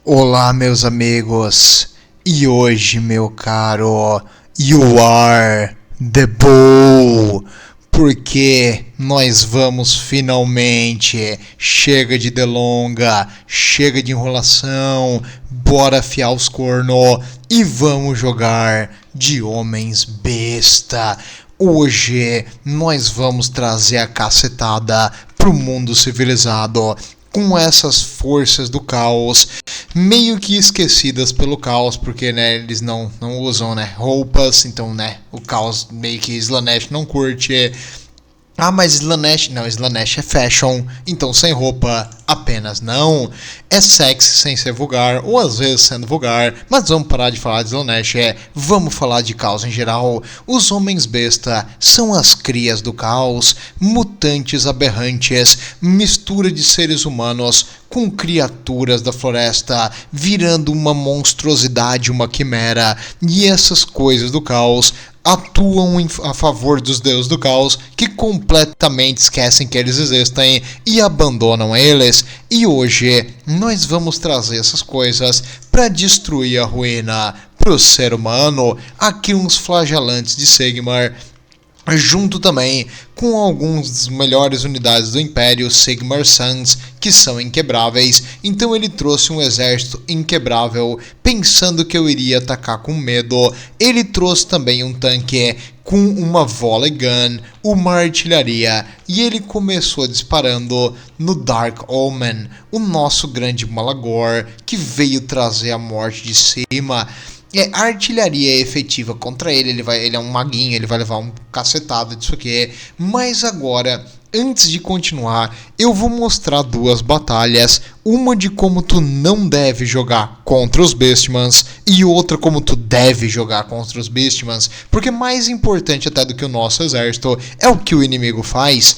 Olá, meus amigos, e hoje, meu caro, you are the bull, porque nós vamos finalmente, chega de delonga, chega de enrolação, bora afiar os cornos e vamos jogar de homens besta. Hoje nós vamos trazer a cacetada pro mundo civilizado, com essas forças do caos meio que esquecidas pelo caos, porque né, eles não usam roupas, então o caos meio que Slaanesh não curte. Ah, mas Slaanesh é fashion, então sem roupa apenas não. É sexy sem ser vulgar, ou às vezes sendo vulgar, mas vamos parar de falar de Slaanesh, vamos falar de caos em geral. Os homens besta são as crias do caos, mutantes aberrantes, mistura de seres humanos com criaturas da floresta, virando uma monstruosidade, uma quimera, e essas coisas do caos atuam a favor dos deuses do caos, que completamente esquecem que eles existem e abandonam eles. E hoje nós vamos trazer essas coisas para destruir a ruína pro ser humano. Aqui uns flagelantes de Sigmar, junto também com alguns das melhores unidades do Império, Sigmar Sons, que são inquebráveis. Então ele trouxe um exército inquebrável, pensando que eu iria atacar com medo. Ele trouxe também um tanque com uma volley gun, uma artilharia, e ele começou disparando no Dark Omen, o nosso grande Malagor, que veio trazer a morte de cima. A artilharia é efetiva contra ele, ele é um maguinho, ele vai levar um cacetado disso aqui. Mas agora, antes de continuar, eu vou mostrar duas batalhas. Uma de como tu não deve jogar contra os Beastmans e outra como tu deve jogar contra os Beastmans. Porque mais importante até do que o nosso exército é o que o inimigo faz.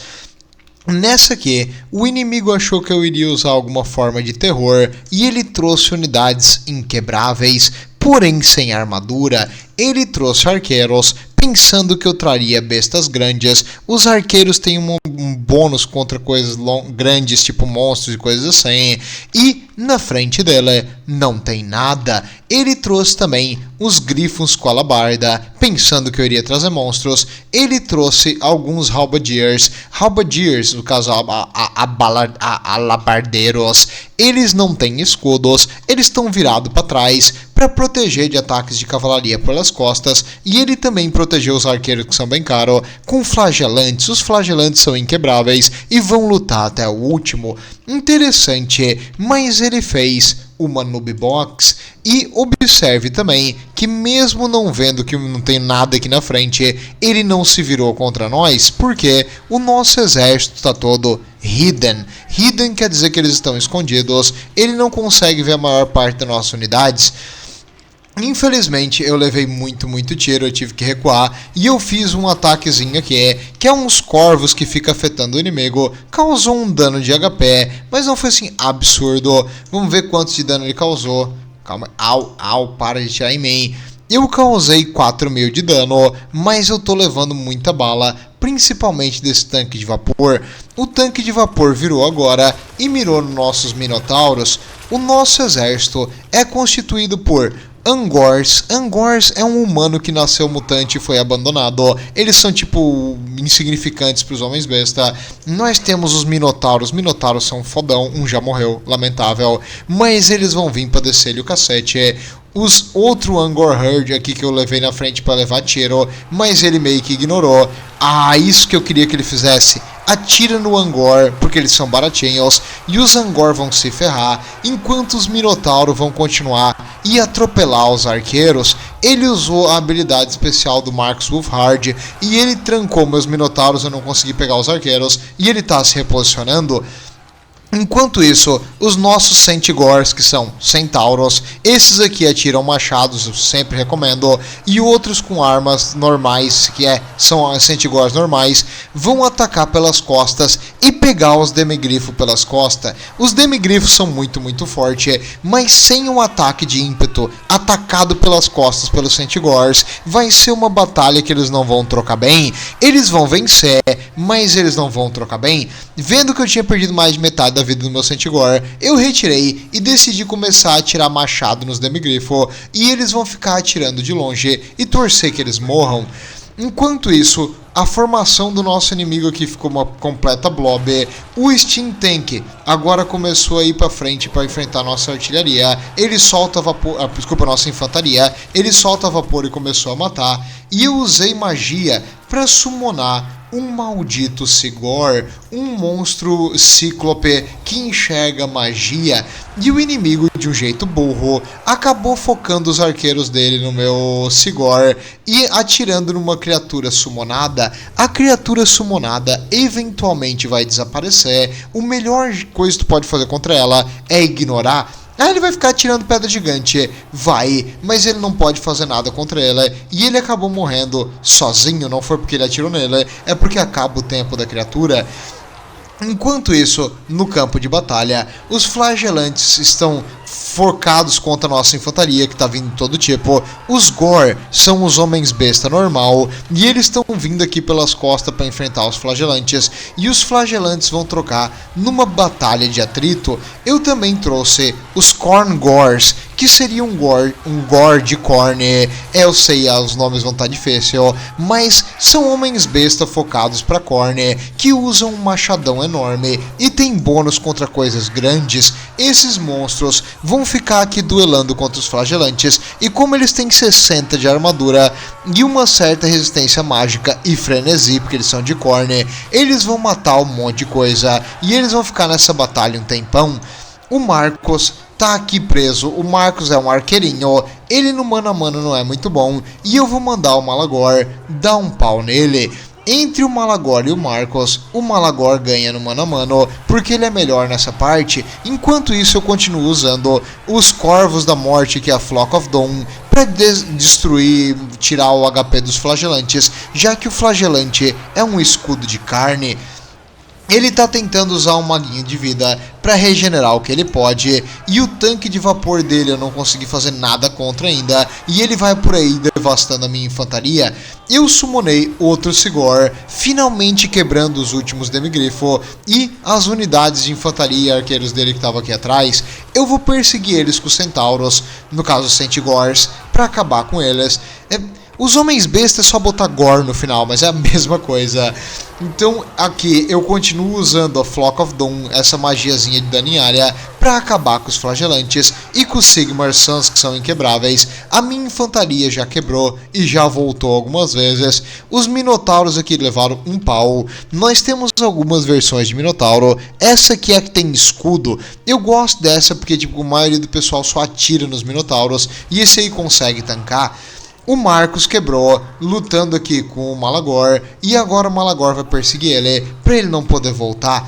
Nessa aqui, o inimigo achou que eu iria usar alguma forma de terror e ele trouxe unidades inquebráveis, porém sem armadura. Ele trouxe arqueiros, pensando que eu traria bestas grandes. Os arqueiros têm um bônus contra coisas grandes, tipo monstros e coisas assim. E na frente dele não tem nada. Ele trouxe também os grifos com alabarda, pensando que eu iria trazer monstros. Ele trouxe alguns halberdiers, no caso alabardeiros. Eles não têm escudos, eles estão virados para trás para proteger de ataques de cavalaria pelas costas. E ele também protegeu os arqueiros, que são bem caros, com flagelantes. Os flagelantes são inquebráveis e vão lutar até o último. Interessante, mas ele fez uma noob box. E observe também que mesmo não vendo que não tem nada aqui na frente, ele não se virou contra nós, porque o nosso exército está todo hidden. Hidden quer dizer que eles estão escondidos, ele não consegue ver a maior parte das nossas unidades. Infelizmente eu levei muito tiro, eu tive que recuar e eu fiz um ataquezinho aqui, que é uns corvos que fica afetando o inimigo. Causou um dano de HP, mas não foi assim absurdo. Vamos ver quanto de dano ele causou. Calma, para de tirar em mim. Eu causei 4.000 de dano, mas eu tô levando muita bala, principalmente desse tanque de vapor. O tanque de vapor virou agora e mirou nos nossos minotauros. O nosso exército é constituído por Angors. Angors é um humano que nasceu mutante e foi abandonado. Eles são tipo insignificantes para os homens besta. Nós temos os minotauros. Minotauros são fodão. Um já morreu, lamentável. Mas eles vão vir para descer-lhe o cacete. Os outro Angor Herd aqui que eu levei na frente para levar tiro, mas ele meio que ignorou. Isso que eu queria que ele fizesse. Atira no Angor, porque eles são baratinhos, e os Angor vão se ferrar, enquanto os Minotauros vão continuar e atropelar os arqueiros. Ele usou a habilidade especial do Marcus Wolfhard, e ele trancou meus Minotauros, eu não consegui pegar os arqueiros, e ele está se reposicionando. Enquanto isso, os nossos Centigors, que são centauros, esses aqui atiram machados, eu sempre recomendo, e outros com armas normais, são Centigors normais, vão atacar pelas costas e pegar os Demigrifos pelas costas. Os Demigrifos são muito fortes, mas sem um ataque de ímpeto, atacado pelas costas pelos Centigors, vai ser uma batalha que eles não vão trocar bem. Eles vão vencer, mas eles não vão trocar bem. Vendo que eu tinha perdido mais de metade da vida do meu Sentigor, eu retirei e decidi começar a atirar machado nos Demigrifo, e eles vão ficar atirando de longe e torcer que eles morram. Enquanto isso, a formação do nosso inimigo aqui ficou uma completa blob. O Steam Tank agora começou a ir pra frente para enfrentar nossa artilharia. Ele solta vapor, nossa infantaria. Ele solta vapor e começou a matar. E eu usei magia para summonar um maldito Sigor, um monstro cíclope que enxerga magia, e o inimigo, de um jeito burro, acabou focando os arqueiros dele no meu Sigor e atirando numa criatura summonada. A criatura summonada eventualmente vai desaparecer. O melhor coisa que tu pode fazer contra ela é ignorar. Ele vai ficar atirando pedra gigante, vai, mas ele não pode fazer nada contra ela, e ele acabou morrendo sozinho, não foi porque ele atirou nele, é porque acaba o tempo da criatura. Enquanto isso, no campo de batalha, os flagelantes estão focados contra a nossa infantaria, que está vindo de todo tipo. Os Gore são os homens besta normal, e eles estão vindo aqui pelas costas para enfrentar os flagelantes, e os flagelantes vão trocar numa batalha de atrito. Eu também trouxe os Corn Gores, que seria um gore de corn. Eu sei, os nomes vão estar difíceis, mas são homens besta focados para corn, que usam um machadão enorme e tem bônus contra coisas grandes. Esses monstros vão ficar aqui duelando contra os flagelantes, e como eles têm 60 de armadura e uma certa resistência mágica e frenesi, porque eles são de corn, eles vão matar um monte de coisa, e eles vão ficar nessa batalha um tempão. O Marcos tá aqui preso. O Marcos é um arqueirinho, ele no mano a mano não é muito bom, e eu vou mandar o Malagor dar um pau nele. Entre o Malagor e o Malagor ganha no mano a mano, porque ele é melhor nessa parte. Enquanto isso, eu continuo usando os Corvos da Morte, que é a Flock of Dawn, para destruir, tirar o HP dos flagelantes, já que o flagelante é um escudo de carne. Ele tá tentando usar um maguinho de vida para regenerar o que ele pode, e o tanque de vapor dele eu não consegui fazer nada contra ainda, e ele vai por aí devastando a minha infantaria. Eu summonei outro Sigor, finalmente quebrando os últimos Demigrifo, e as unidades de infantaria e arqueiros dele que estavam aqui atrás, eu vou perseguir eles com os Centauros, no caso os Centigors, para acabar com eles. Os homens bestas é só botar Gore no final, mas é a mesma coisa. Então aqui eu continuo usando a Flock of Dawn, essa magiazinha de dano em área, para acabar com os flagelantes e com os Sigmar Suns, que são inquebráveis. A minha infantaria já quebrou e já voltou algumas vezes. Os Minotauros aqui levaram um pau. Nós temos algumas versões de Minotauro. Essa aqui é a que tem escudo. Eu gosto dessa porque tipo, a maioria do pessoal só atira nos Minotauros, e esse aí consegue tancar. O Marcos quebrou, lutando aqui com o Malagor, e agora o Malagor vai perseguir ele, para ele não poder voltar.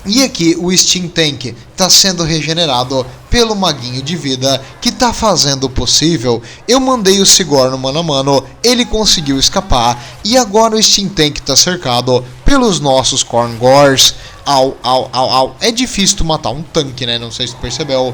E aqui o Steam Tank está sendo regenerado pelo maguinho de vida, que está fazendo o possível. Eu mandei o Sigor no mano a mano, ele conseguiu escapar, e agora o Steam Tank está cercado pelos nossos Corn Gores. Au. É difícil tu matar um tanque, né? Não sei se tu percebeu.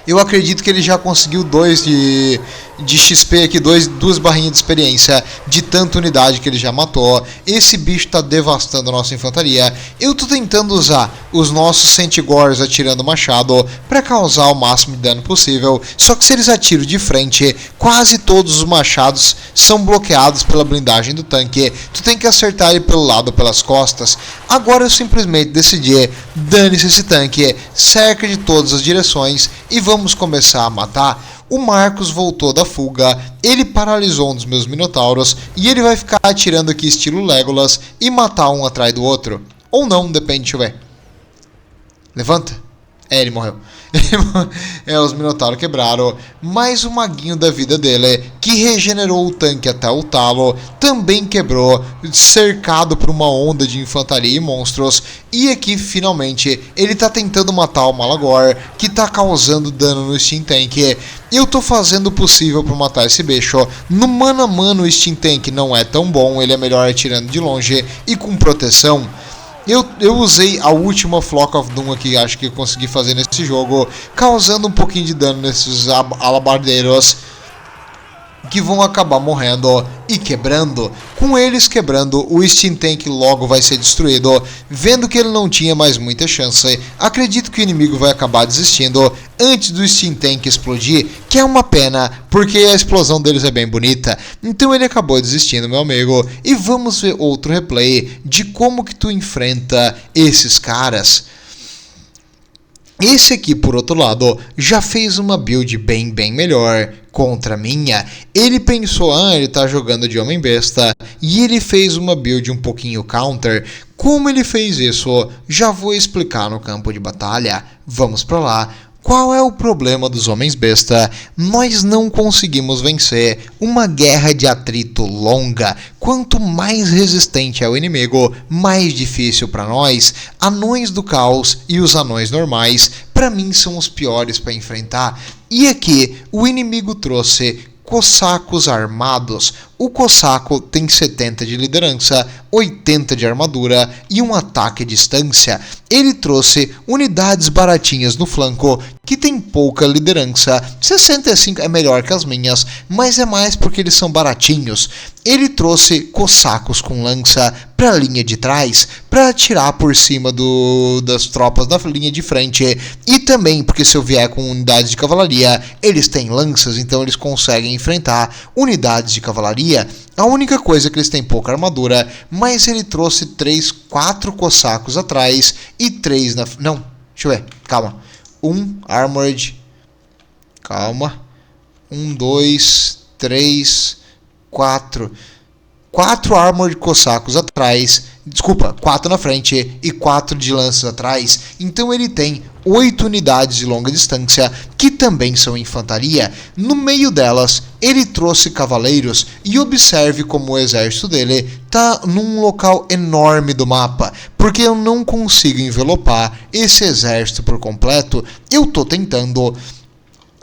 Eu acredito que ele já conseguiu 2 de XP aqui, 2 barrinhas de experiência de tanta unidade que ele já matou. Esse bicho tá devastando a nossa infantaria. Eu tô tentando usar os nossos Centigors atirando machado para causar o máximo de dano possível. Só que se eles atiram de frente, quase todos os machados são bloqueados pela blindagem do tanque. Tu tem que acertar ele pelo lado ou pelas costas. Agora eu simplesmente decidi, dane-se esse tanque, cerca de todas as direções e vamos começar a matar. O Marcos voltou da fuga, ele paralisou um dos meus Minotauros e ele vai ficar atirando aqui estilo Legolas e matar um atrás do outro. Ou não, depende, deixa eu ver. Levanta. Ele morreu. Os Minotauros quebraram. Mas o maguinho da vida dele, que regenerou o tanque até o talo, também quebrou, cercado por uma onda de infantaria e monstros. E aqui, finalmente, ele tá tentando matar o Malagor, que tá causando dano no Steam Tank. Eu tô fazendo o possível para matar esse bicho. No mano a mano, o Steam Tank não é tão bom, ele é melhor atirando de longe e com proteção. Eu usei a última Flock of Doom aqui, acho que eu consegui fazer nesse jogo, causando um pouquinho de dano nesses alabardeiros. que vão acabar morrendo e quebrando. Com eles quebrando, o Steam Tank logo vai ser destruído. Vendo que ele não tinha mais muita chance, acredito que o inimigo vai acabar desistindo antes do Steam Tank explodir, que é uma pena, porque a explosão deles é bem bonita. Então ele acabou desistindo, meu amigo. E vamos ver outro replay de como que tu enfrenta esses caras. Esse aqui, por outro lado, já fez uma build bem melhor contra a minha. Ele pensou, ele tá jogando de homem besta, e ele fez uma build um pouquinho counter. Como ele fez isso, já vou explicar no campo de batalha. Vamos pra lá. Qual é o problema dos homens besta? Nós não conseguimos vencer uma guerra de atrito longa. Quanto mais resistente é o inimigo, mais difícil para nós. Anões do caos e os anões normais, para mim, são os piores para enfrentar. E aqui, o inimigo trouxe cossacos armados. O cossaco tem 70 de liderança, 80 de armadura e um ataque à distância. Ele trouxe unidades baratinhas no flanco, que tem pouca liderança. 65 é melhor que as minhas, mas é mais porque eles são baratinhos. Ele trouxe cossacos com lança para a linha de trás, para atirar por cima das tropas da linha de frente. E também porque se eu vier com unidades de cavalaria, eles têm lanças, então eles conseguem enfrentar unidades de cavalaria. A única coisa é que eles têm pouca armadura, mas ele trouxe 4 cossacos atrás e 3 na... Não, deixa eu ver, calma. 1 armored, calma. 1, 2, 3, 4. 4 armored cossacos atrás, desculpa, 4 na frente e 4 de lanças atrás. Então ele tem 8 unidades de longa distância, que também são infantaria. No meio delas, ele trouxe cavaleiros, e observe como o exército dele está num local enorme do mapa, porque eu não consigo envelopar esse exército por completo. Eu tô tentando.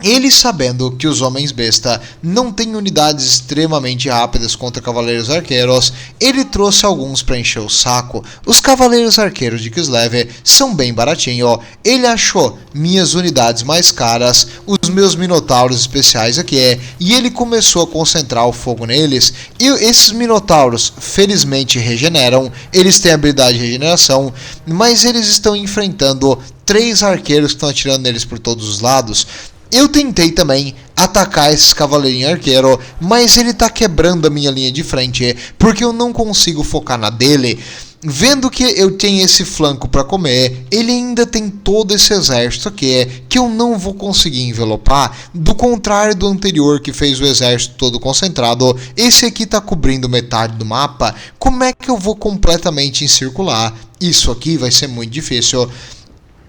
Ele, sabendo que os homens besta não têm unidades extremamente rápidas contra cavaleiros arqueiros, ele trouxe alguns para encher o saco. Os cavaleiros arqueiros de Kislev são bem baratinho. Ele achou minhas unidades mais caras, os meus minotauros especiais aqui, e ele começou a concentrar o fogo neles. E esses minotauros felizmente regeneram, eles têm habilidade de regeneração, mas eles estão enfrentando 3 arqueiros que estão atirando neles por todos os lados. Eu tentei também atacar esses cavaleirinhos arqueiro, mas ele tá quebrando a minha linha de frente, porque eu não consigo focar na dele. Vendo que eu tenho esse flanco para comer, ele ainda tem todo esse exército aqui, que eu não vou conseguir envelopar. Do contrário do anterior, que fez o exército todo concentrado, esse aqui tá cobrindo metade do mapa. Como é que eu vou completamente encircular? Isso aqui vai ser muito difícil.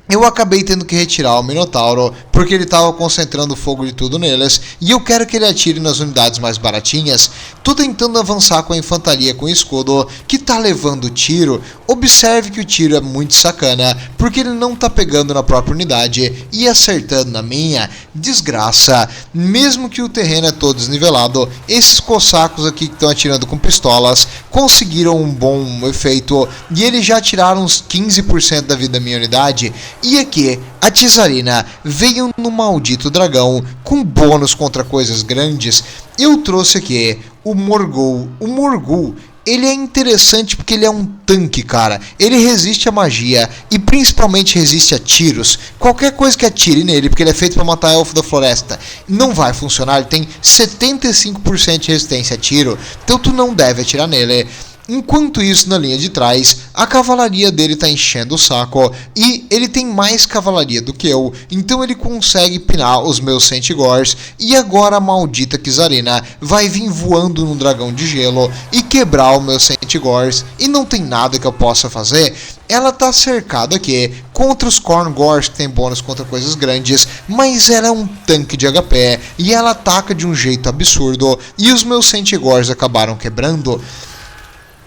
Eu acabei tendo que retirar o Minotauro, porque ele estava concentrando o fogo de tudo neles, e eu quero que ele atire nas unidades mais baratinhas. Tô tentando avançar com a infantaria com escudo, que tá levando tiro. Observe que o tiro é muito sacana, porque ele não tá pegando na própria unidade e acertando na minha. Desgraça. Mesmo que o terreno é todo desnivelado, esses cossacos aqui que estão atirando com pistolas conseguiram um bom efeito, e eles já tiraram uns 15% da vida da minha unidade. E aqui, a Tsarina veio no maldito dragão com bônus contra coisas grandes. Eu trouxe aqui o Morgul. O Morgul, ele é interessante porque ele é um tanque, cara. Ele resiste à magia e principalmente resiste a tiros. Qualquer coisa que atire nele, porque ele é feito para matar elfo da floresta, não vai funcionar. Ele tem 75% de resistência a tiro, então tu não deve atirar nele. Enquanto isso, na linha de trás, a cavalaria dele tá enchendo o saco, e ele tem mais cavalaria do que eu, então ele consegue pinar os meus Centigors, e agora a maldita Tsarina vai vir voando num dragão de gelo e quebrar os meus Centigors, e não tem nada que eu possa fazer. Ela tá cercada aqui contra os Khorngors, que tem bônus contra coisas grandes, mas ela é um tanque de HP, e ela ataca de um jeito absurdo, e os meus Centigors acabaram quebrando.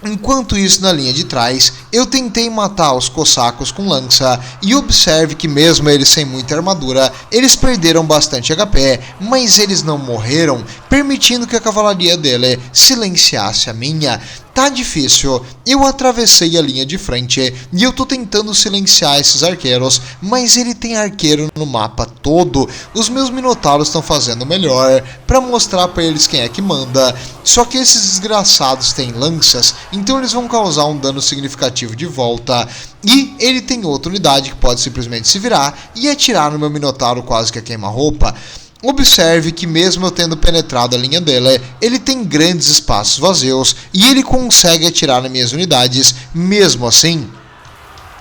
Enquanto isso, na linha de trás, eu tentei matar os cossacos com lança, e observe que mesmo eles sem muita armadura, eles perderam bastante HP, mas eles não morreram, permitindo que a cavalaria dele silenciasse a minha. Tá difícil, eu atravessei a linha de frente e eu tô tentando silenciar esses arqueiros, mas ele tem arqueiro no mapa todo. Os meus minotauros estão fazendo melhor pra mostrar pra eles quem é que manda, só que esses desgraçados têm lanças, então eles vão causar um dano significativo de volta. E ele tem outra unidade que pode simplesmente se virar e atirar no meu minotauro quase que a queima-roupa. Observe que mesmo eu tendo penetrado a linha dele, ele tem grandes espaços vazios e ele consegue atirar nas minhas unidades mesmo assim.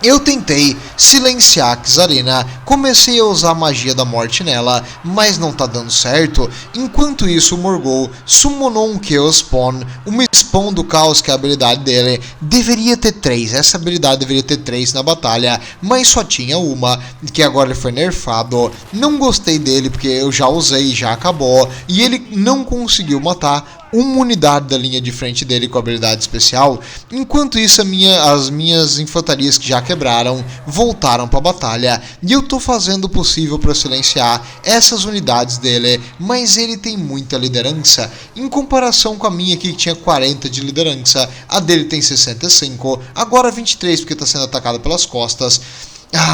Eu tentei silenciar a Kizarina, comecei a usar a magia da morte nela, mas não tá dando certo. Enquanto isso, o Morgul summonou um Chaos Spawn, uma Spawn do Caos, que é a habilidade dele. Deveria ter 3, essa habilidade deveria ter 3 na batalha, mas só tinha uma, que agora ele foi nerfado. Não gostei dele porque eu já usei e já acabou, e ele não conseguiu matar uma unidade da linha de frente dele com a habilidade especial. Enquanto isso, as minhas infantarias que já quebraram voltaram para a batalha, e eu tô fazendo o possível para silenciar essas unidades dele, mas ele tem muita liderança. Em comparação com a minha aqui, que tinha 40 de liderança, a dele tem 65, agora 23 porque está sendo atacada pelas costas.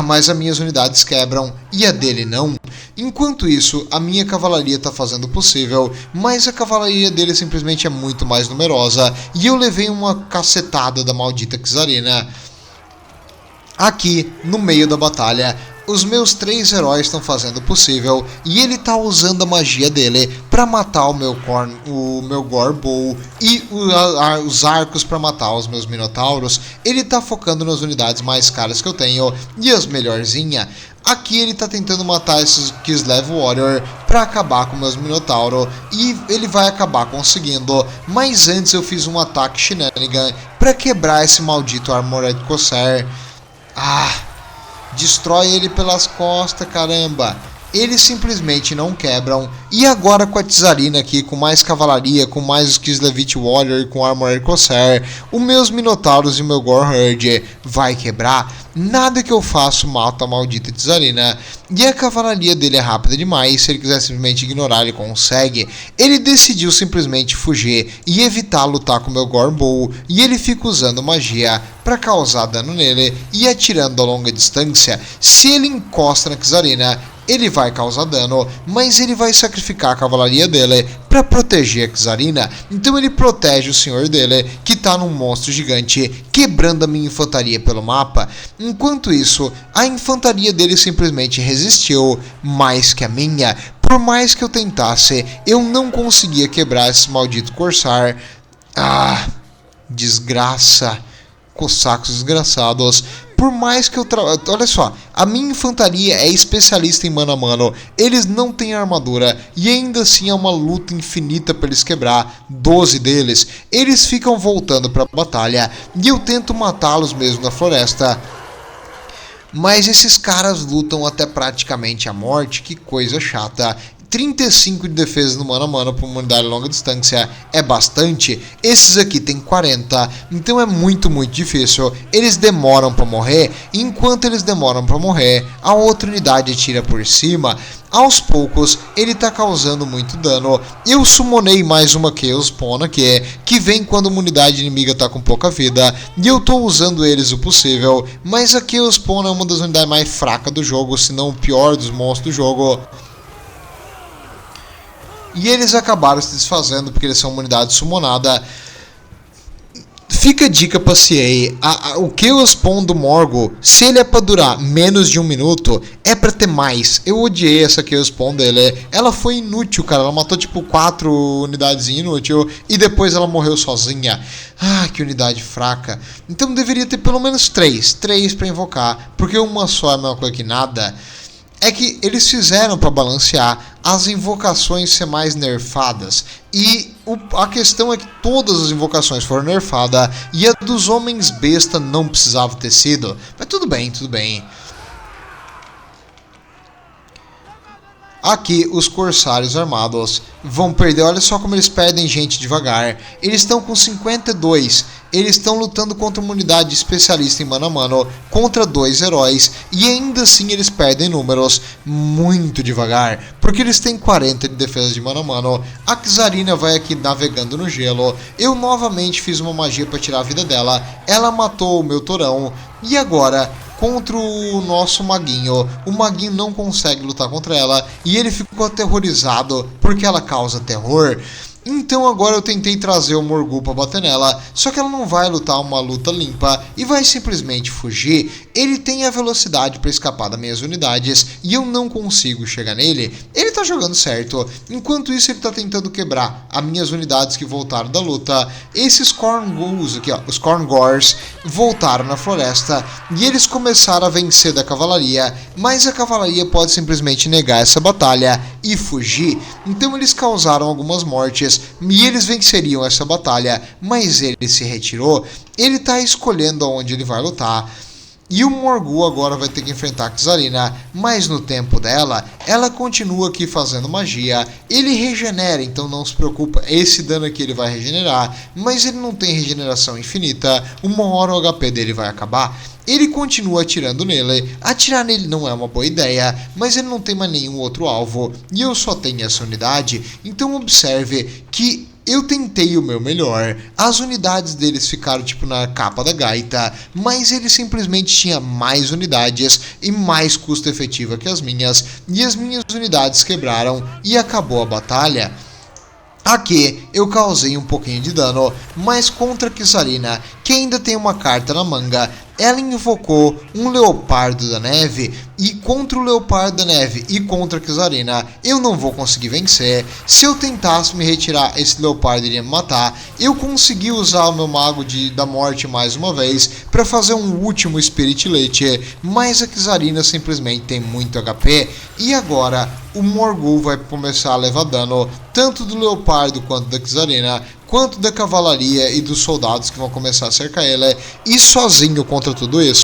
Mas as minhas unidades quebram e a dele não. Enquanto isso, a minha cavalaria está fazendo o possível, mas a cavalaria dele simplesmente é muito mais numerosa, e eu levei uma cacetada da maldita Kizarina. Aqui, no meio da batalha, os meus 3 heróis estão fazendo o possível, e ele está usando a magia dele para matar o meu Gorbow e os arcos para matar os meus minotauros. Ele está focando nas unidades mais caras que eu tenho e as melhorzinhas. Aqui ele está tentando matar esses Kislev Warrior para acabar com meus Minotauro, e ele vai acabar conseguindo, mas antes eu fiz um ataque Shenanigan para quebrar esse maldito Armored Corsair. Destrói ele pelas costas, caramba. Eles simplesmente não quebram. E agora com a Kizarina aqui, com mais cavalaria, com mais os Kislevite Warrior e com Armored Corsair, os meus Minotauros e o meu Gorherd vai quebrar. Nada que eu faço mata a maldita Kizarina. E a cavalaria dele é rápida demais, se ele quiser simplesmente ignorar, ele consegue. Ele decidiu simplesmente fugir e evitar lutar com o meu Gorbow, e ele fica usando magia para causar dano nele e atirando a longa distância. Se ele encosta na Kizarina, ele vai causar dano, mas ele vai sacrificar a cavalaria dele para proteger a Kizarina. Então ele protege o senhor dele, que está num monstro gigante, quebrando a minha infantaria pelo mapa. Enquanto isso, a infantaria dele simplesmente resistiu mais que a minha. Por mais que eu tentasse, eu não conseguia quebrar esse maldito Corsair. Desgraça. Cossacos desgraçados. Por mais que eu olha só, a minha infantaria é especialista em mano a mano, eles não têm armadura, e ainda assim é uma luta infinita para eles quebrar 12 deles. Eles ficam voltando para a batalha, e eu tento matá-los mesmo na floresta, mas esses caras lutam até praticamente a morte. Que coisa chata. 35 de defesa no mano a mano para uma unidade de longa distância é bastante. Esses aqui tem 40, então é muito difícil. Eles demoram para morrer, e enquanto eles demoram para morrer, a outra unidade tira por cima. Aos poucos, ele está causando muito dano. Eu summonei mais uma Chaos Spawn aqui, que vem quando uma unidade inimiga está com pouca vida, e eu estou usando eles o possível, mas a Chaos Spawn é uma das unidades mais fracas do jogo, se não o pior dos monstros do jogo. E eles acabaram se desfazendo porque eles são uma unidade summonada. Fica a dica pra CA, o Chaos Spawn do Morgul, se ele é pra durar menos de 1 minuto, é pra ter mais. Eu odiei essa Chaos Spawn dele, ela foi inútil, cara, ela matou tipo 4 unidades inútil e depois ela morreu sozinha. Que unidade fraca. Então deveria ter pelo menos 3 pra invocar, porque uma só é a mesma coisa que nada. É que eles fizeram para balancear as invocações ser mais nerfadas. E a questão é que todas as invocações foram nerfadas e a dos homens besta não precisava ter sido. Mas tudo bem. Aqui os corsários armados vão perder. Olha só como eles perdem gente devagar. Eles estão com 52. eles estão lutando contra uma unidade especialista em mano a mano, contra 2 heróis, e ainda assim eles perdem números muito devagar, porque eles têm 40 de defesa de mano a mano. A Kizarina vai aqui navegando no gelo, eu novamente fiz uma magia para tirar a vida dela, ela matou o meu Torão, e agora contra o nosso maguinho, o maguinho não consegue lutar contra ela, e ele ficou aterrorizado porque ela causa terror. Então agora eu tentei trazer o Morgul pra bater nela, só que ela não vai lutar uma luta limpa e vai simplesmente fugir. Ele tem a velocidade para escapar das minhas unidades e eu não consigo chegar nele. Ele tá jogando certo, enquanto isso ele tá tentando quebrar as minhas unidades que voltaram da luta. Esses Korngulls aqui, ó, os Korngors, voltaram na floresta e eles começaram a vencer da cavalaria, mas a cavalaria pode simplesmente negar essa batalha e fugir. Então eles causaram algumas mortes e eles venceriam essa batalha, mas ele se retirou. Ele está escolhendo aonde ele vai lutar. E o Morgul agora vai ter que enfrentar a Kizarina, mas no tempo dela, ela continua aqui fazendo magia. Ele regenera, então não se preocupa, esse dano aqui ele vai regenerar, mas ele não tem regeneração infinita, uma hora o HP dele vai acabar. Ele continua atirando nele, atirar nele não é uma boa ideia, mas ele não tem mais nenhum outro alvo, e eu só tenho essa unidade, então observe que eu tentei o meu melhor, as unidades deles ficaram tipo na capa da gaita, mas ele simplesmente tinha mais unidades e mais custo efetivo que as minhas, e as minhas unidades quebraram e acabou a batalha. Aqui eu causei um pouquinho de dano, mas contra a Kizarina, que ainda tem uma carta na manga, ela invocou um Leopardo da Neve, e contra o Leopardo da Neve e contra a Kizarina eu não vou conseguir vencer. Se eu tentasse me retirar, esse Leopardo iria me matar. Eu consegui usar o meu Mago da Morte mais uma vez para fazer um último Spirit Lete, mas a Kizarina simplesmente tem muito HP, e agora o Morgul vai começar a levar dano, tanto do Leopardo quanto da Kizarina, quanto da cavalaria e dos soldados que vão começar a cercar ele, e sozinho contra tudo isso,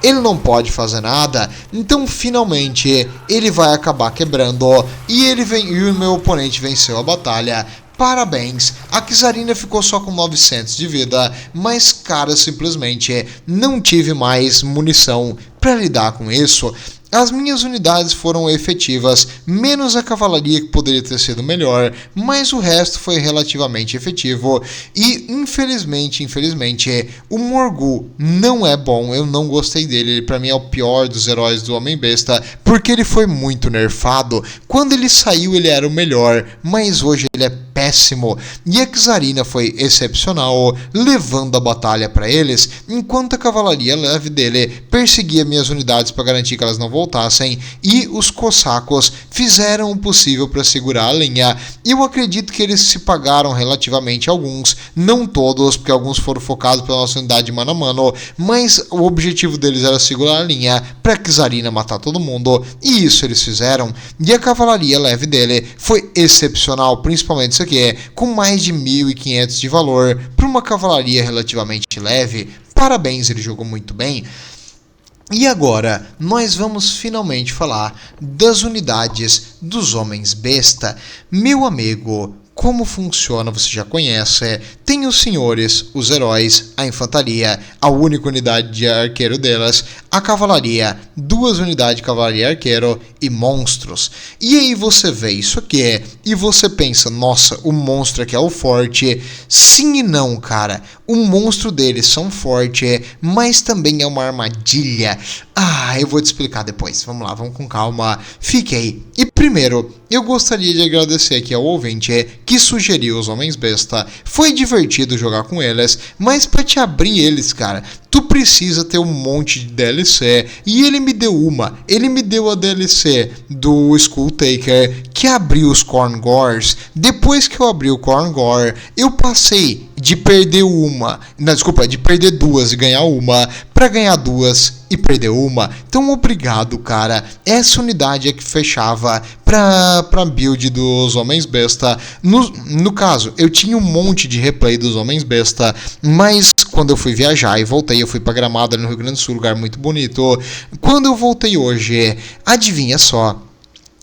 ele não pode fazer nada. Então finalmente ele vai acabar quebrando, e o meu oponente venceu a batalha. Parabéns, a Kizarina ficou só com 900 de vida, mas cara, simplesmente não tive mais munição para lidar com isso. As minhas unidades foram efetivas, menos a cavalaria que poderia ter sido melhor, mas o resto foi relativamente efetivo. E infelizmente, o Morgul não é bom, eu não gostei dele, ele pra mim é o pior dos heróis do Homem-Besta, porque ele foi muito nerfado. Quando ele saiu ele era o melhor, mas hoje ele é péssimo. E a Kizarina foi excepcional, levando a batalha para eles, enquanto a cavalaria leve dele perseguia minhas unidades para garantir que elas não voltassem, e os cossacos fizeram o possível para segurar a linha. Eu acredito que eles se pagaram relativamente, alguns, não todos, porque alguns foram focados pela nossa unidade mano a mano, mas o objetivo deles era segurar a linha para Kizarina matar todo mundo, e isso eles fizeram. E a cavalaria leve dele foi excepcional, principalmente isso aqui, com mais de 1.500 de valor para uma cavalaria relativamente leve. Parabéns, ele jogou muito bem. E agora, nós vamos finalmente falar das unidades dos Homens Besta. Meu amigo, como funciona você já conhece. Tem os senhores, os heróis, a infantaria, a única unidade de arqueiro delas, a cavalaria, 2 unidades de cavalaria arqueiro e monstros. E aí você vê isso aqui e você pensa, nossa, o monstro aqui é o forte. Sim e não, cara. O monstro deles são forte, mas também é uma armadilha. Eu vou te explicar depois. Vamos lá, vamos com calma. Fique aí. E primeiro, eu gostaria de agradecer aqui ao ouvinte que sugeriu os Homens Besta. Foi divertido jogar com eles, mas para te abrir eles, cara, tu precisa ter um monte de DLC, e ele me deu uma. Ele me deu a DLC do Skulltaker, que abriu os Korngors. Depois que eu abri o Korngor, eu passei de perder de perder 2 e ganhar uma, para ganhar 2 e perder uma. Então obrigado, cara. Essa unidade é que fechava pra build dos Homens Besta. No caso, eu tinha um monte de replay dos Homens Besta, mas quando eu fui viajar e voltei, eu fui pra Gramado, no Rio Grande do Sul, lugar muito bonito. Quando eu voltei hoje, adivinha só,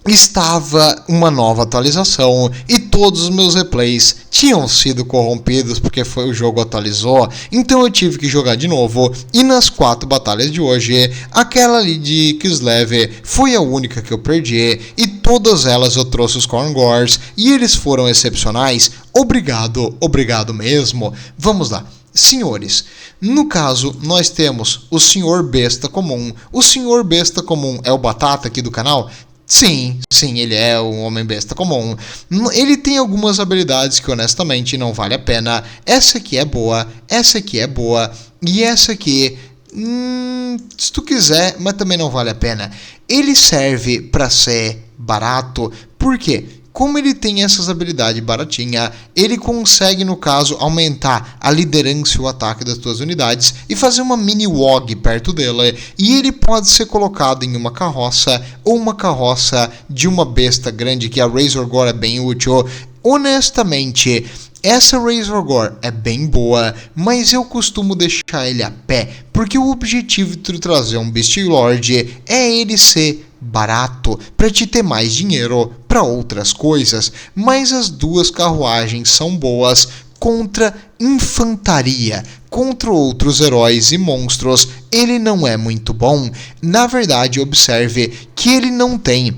estava uma nova atualização e todos os meus replays tinham sido corrompidos porque o jogo atualizou, então eu tive que jogar de novo. E nas 4 batalhas de hoje, aquela ali de Kislev foi a única que eu perdi, e todas elas eu trouxe os Khorngors e eles foram excepcionais. Obrigado mesmo. Vamos lá. Senhores, no caso nós temos o Senhor Besta Comum. O Senhor Besta Comum é o Batata aqui do canal? Sim, ele é um homem besta comum. Ele tem algumas habilidades que honestamente não vale a pena. Essa aqui é boa, e essa aqui, se tu quiser, mas também não vale a pena. Ele serve para ser barato, por quê? Como ele tem essas habilidades baratinha, ele consegue, no caso, aumentar a liderança e o ataque das suas unidades e fazer uma mini WOG perto dele. E ele pode ser colocado em uma carroça ou uma carroça de uma besta grande, que a Razor Gore é bem útil. Honestamente, essa Razor Gore é bem boa, mas eu costumo deixar ele a pé, porque o objetivo de trazer um Beast Lord é ele ser barato, para te ter mais dinheiro para outras coisas. Mas as 2 carruagens são boas contra infantaria, contra outros heróis e monstros ele não é muito bom. Na verdade, observe que ele não tem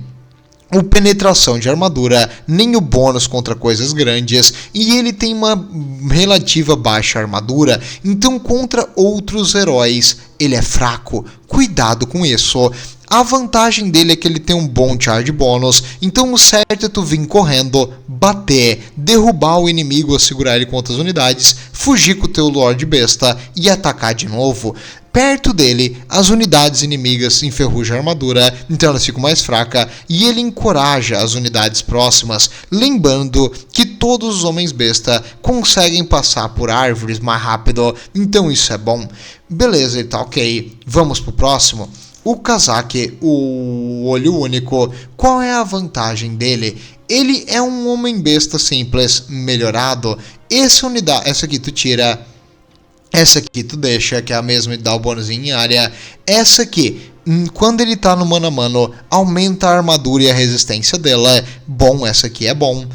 o penetração de armadura, nem o bônus contra coisas grandes, e ele tem uma relativa baixa armadura, então contra outros heróis ele é fraco. Cuidado com isso. A vantagem dele é que ele tem um bom charge bônus, então o certo é tu vir correndo, bater, derrubar o inimigo, segurar ele com outras unidades, fugir com o teu Lord Besta e atacar de novo. Perto dele, as unidades inimigas enferrujam a armadura, então elas ficam mais fracas, e ele encoraja as unidades próximas, lembrando que todos os homens besta conseguem passar por árvores mais rápido, então isso é bom. Beleza, ele tá ok. Vamos pro próximo. O Kazaki, o Olho Único, qual é a vantagem dele? Ele é um homem besta simples, melhorado. Essa aqui tu tira, essa aqui tu deixa, que é a mesma de dar o bônus em área. Essa aqui, quando ele tá no mano a mano, aumenta a armadura e a resistência dela. Bom, essa aqui é bom.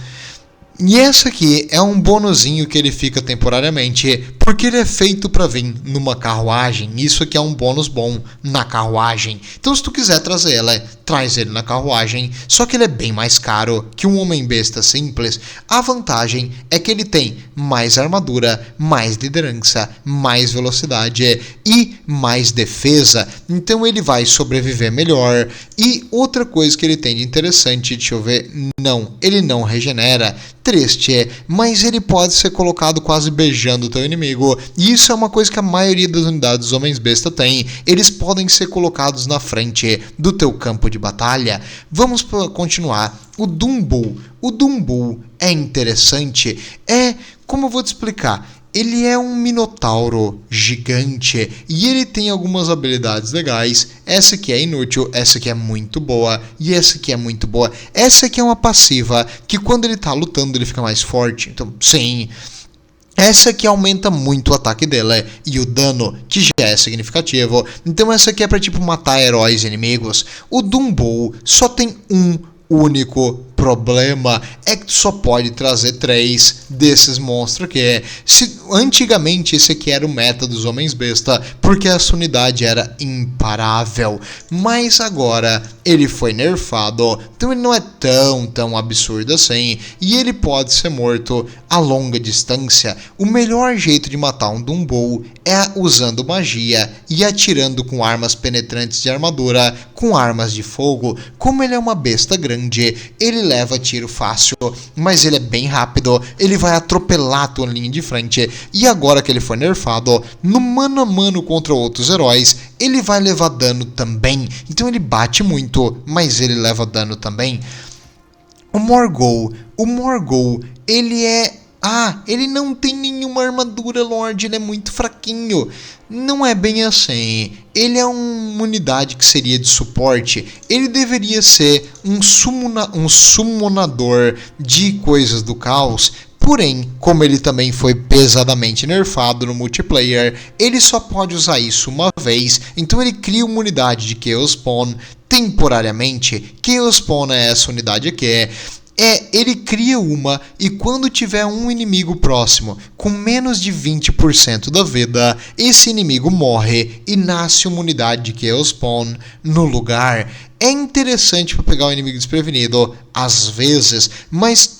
E essa aqui é um bonuzinho que ele fica temporariamente, porque ele é feito para vir numa carruagem. Isso aqui é um bônus bom na carruagem. Então se tu quiser trazer ela, traz ele na carruagem. Só que ele é bem mais caro que um homem besta simples. A vantagem é que ele tem mais armadura, mais liderança, mais velocidade e mais defesa. Então ele vai sobreviver melhor. E outra coisa que ele tem de interessante, deixa eu ver, não, ele não regenera. Triste, mas ele pode ser colocado quase beijando o teu inimigo, e isso é uma coisa que a maioria das unidades dos homens besta tem. Eles podem ser colocados na frente do teu campo de batalha. Vamos continuar. O Dumbo é interessante. Como eu vou te explicar? Ele é um minotauro gigante e ele tem algumas habilidades legais. Essa aqui é inútil, essa aqui é muito boa e essa aqui é muito boa. Essa aqui é uma passiva que quando ele tá lutando ele fica mais forte. Então, sim. Essa aqui aumenta muito o ataque dela e o dano, que já é significativo. Então essa aqui é pra tipo matar heróis inimigos. O Dumbo só tem um único problema, é que tu só pode trazer 3 desses monstros aqui. Antigamente esse aqui era o meta dos homens besta, porque essa unidade era imparável, mas agora ele foi nerfado, então ele não é tão absurdo assim, e ele pode ser morto a longa distância. O melhor jeito de matar um Dumbo é usando magia e atirando com armas penetrantes de armadura, com armas de fogo. Como ele é uma besta grande, ele leva tiro fácil, mas ele é bem rápido, ele vai atropelar a tua linha de frente, e agora que ele foi nerfado, no mano a mano contra outros heróis, ele vai levar dano também. Então ele bate muito, mas ele leva dano também. O Morgul, ele não tem nenhuma armadura, Lorde, ele é muito fraquinho. Não é bem assim. Ele é uma unidade que seria de suporte. Ele deveria ser um summonador de coisas do caos. Porém, como ele também foi pesadamente nerfado no multiplayer, ele só pode usar isso uma vez. Então ele cria uma unidade de Chaos Spawn, temporariamente, Chaos Pawn é essa unidade aqui, ele cria uma e quando tiver um inimigo próximo com menos de 20% da vida, esse inimigo morre e nasce uma unidade de Chaos Pawn no lugar. É interessante para pegar o inimigo desprevenido, às vezes, mas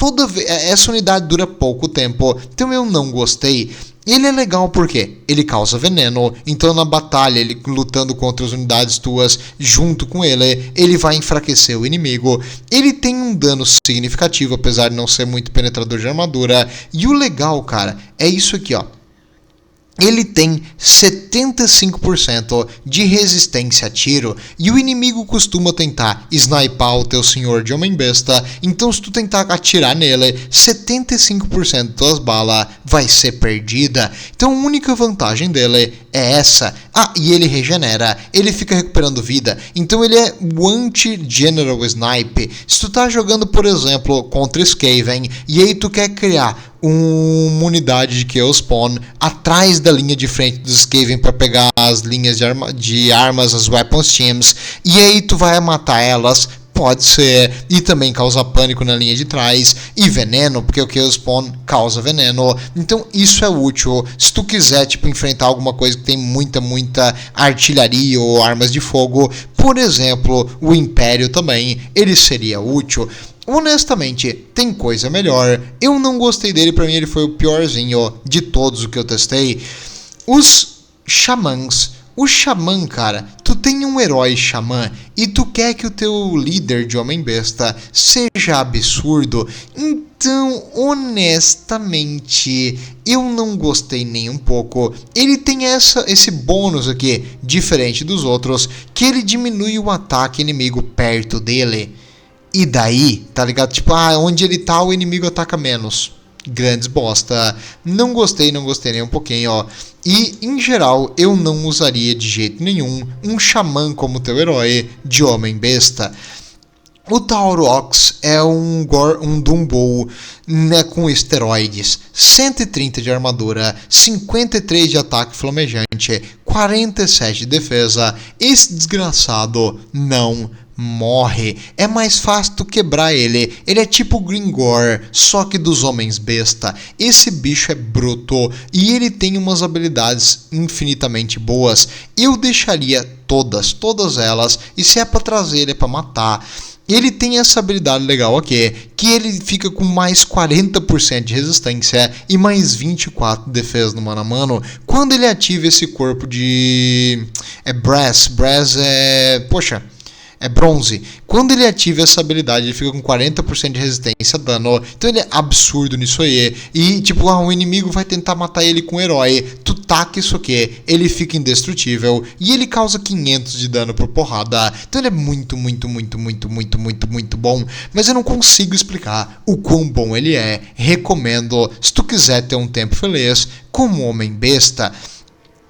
essa unidade dura pouco tempo, então eu não gostei. Ele é legal porque ele causa veneno, então na batalha, ele lutando contra as unidades tuas junto com ele, ele vai enfraquecer o inimigo. Ele tem um dano significativo, apesar de não ser muito penetrador de armadura. E o legal, cara, é isso aqui, ó. Ele tem 75% de resistência a tiro e o inimigo costuma tentar snipar o teu senhor de homem-besta, então se tu tentar atirar nele, 75% das balas vai ser perdida. Então a única vantagem dele é essa. E ele regenera, ele fica recuperando vida, então ele é o anti-general snipe. Se tu tá jogando, por exemplo, contra Skaven e aí tu quer criar uma unidade de Chaos Pawn atrás da linha de frente dos Skaven para pegar as linhas de armas, as weapons teams, e aí tu vai matar elas, pode ser, e também causar pânico na linha de trás, e veneno, porque o Chaos Pawn causa veneno, então isso é útil. Se tu quiser tipo enfrentar alguma coisa que tem muita artilharia ou armas de fogo, por exemplo, o Império também, ele seria útil. Honestamente, tem coisa melhor. Eu não gostei dele, pra mim ele foi o piorzinho de todos o que eu testei. Os xamãs. O xamã, cara, tu tem um herói xamã e tu quer que o teu líder de homem-besta seja absurdo. Então, honestamente, eu não gostei nem um pouco. Ele tem esse bônus aqui, diferente dos outros, que ele diminui o ataque inimigo perto dele. E daí, tá ligado? Tipo, onde ele tá, o inimigo ataca menos. Grandes bosta. Não gostei nem um pouquinho, ó. E, em geral, eu não usaria de jeito nenhum um xamã como teu herói de homem-besta. O Taurox é um Dumbo, né, com esteroides, 130 de armadura, 53 de ataque flamejante, 47 de defesa. Esse desgraçado não morre. É mais fácil tu quebrar ele. Ele é tipo o Gringor, só que dos homens besta. Esse bicho é bruto e ele tem umas habilidades infinitamente boas. Eu deixaria todas elas, e se é pra trazer ele é pra matar. Ele tem essa habilidade legal aqui, que ele fica com mais 40% de resistência e mais 24 de defesa no mano a mano. Quando ele ativa esse corpo de... Brass é bronze. Quando ele ativa essa habilidade, ele fica com 40% de resistência a dano. Então ele é absurdo nisso aí. E tipo, o inimigo vai tentar matar ele com um herói. Tu taca isso aqui, ele fica indestrutível. E ele causa 500 de dano por porrada. Então ele é muito bom. Mas eu não consigo explicar o quão bom ele é. Recomendo, se tu quiser ter um tempo feliz como homem besta.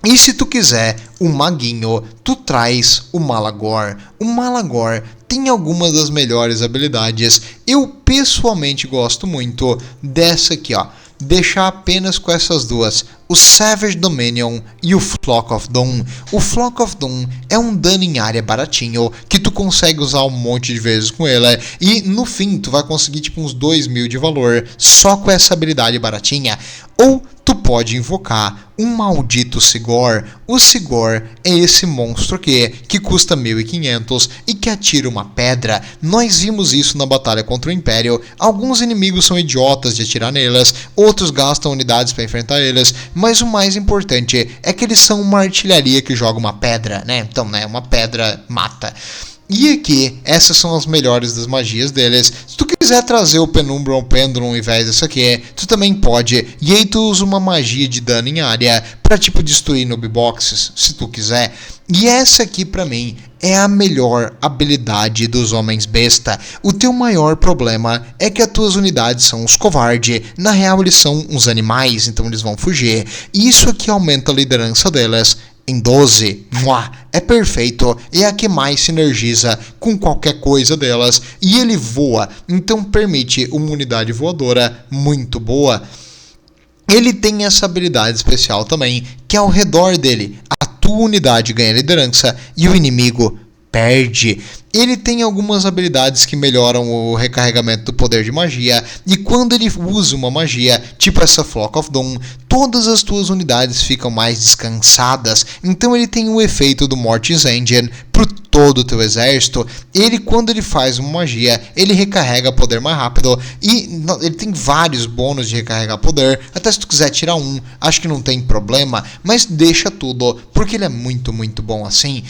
E se tu quiser um maguinho, tu traz o Malagor. O Malagor tem algumas das melhores habilidades. Eu pessoalmente gosto muito dessa aqui, ó. Deixar apenas com essas duas, o Savage Dominion e o Flock of Doom. O Flock of Doom é um dano em área baratinho, que tu consegue usar um monte de vezes com ele, e no fim tu vai conseguir tipo uns 2.000 de valor só com essa habilidade baratinha. Ou tu pode invocar um maldito Sigor. O Sigor é esse monstro aqui, que custa 1.500 e que atira uma pedra. Nós vimos isso na batalha contra o Império. Alguns inimigos são idiotas de atirar neles, outros gastam unidades para enfrentar eles, mas o mais importante é que eles são uma artilharia que joga uma pedra, né? Então, né, uma pedra mata. E aqui, essas são as melhores das magias deles. Se tu quiser trazer o Penumbral Pendulum ao invés dessa aqui, tu também pode. E aí tu usa uma magia de dano em área pra tipo destruir noob boxes, se tu quiser. E essa aqui pra mim é a melhor habilidade dos homens besta. O teu maior problema é que as tuas unidades são os covardes. Na real eles são uns animais, então eles vão fugir. E isso aqui aumenta a liderança delas em 12, é perfeito, é a que mais sinergiza com qualquer coisa delas, e ele voa, então permite uma unidade voadora muito boa. Ele tem essa habilidade especial também, que ao redor dele, a tua unidade ganha liderança e o inimigo perde. Ele tem algumas habilidades que melhoram o recarregamento do poder de magia, e quando ele usa uma magia, tipo essa Flock of Doom, todas as tuas unidades ficam mais descansadas. Então ele tem o efeito do Mortis Engine pro todo o teu exército. Ele, quando ele faz uma magia, ele recarrega poder mais rápido, e ele tem vários bônus de recarregar poder. Até se tu quiser tirar um, acho que não tem problema, mas deixa tudo, porque ele é muito, muito bom assim.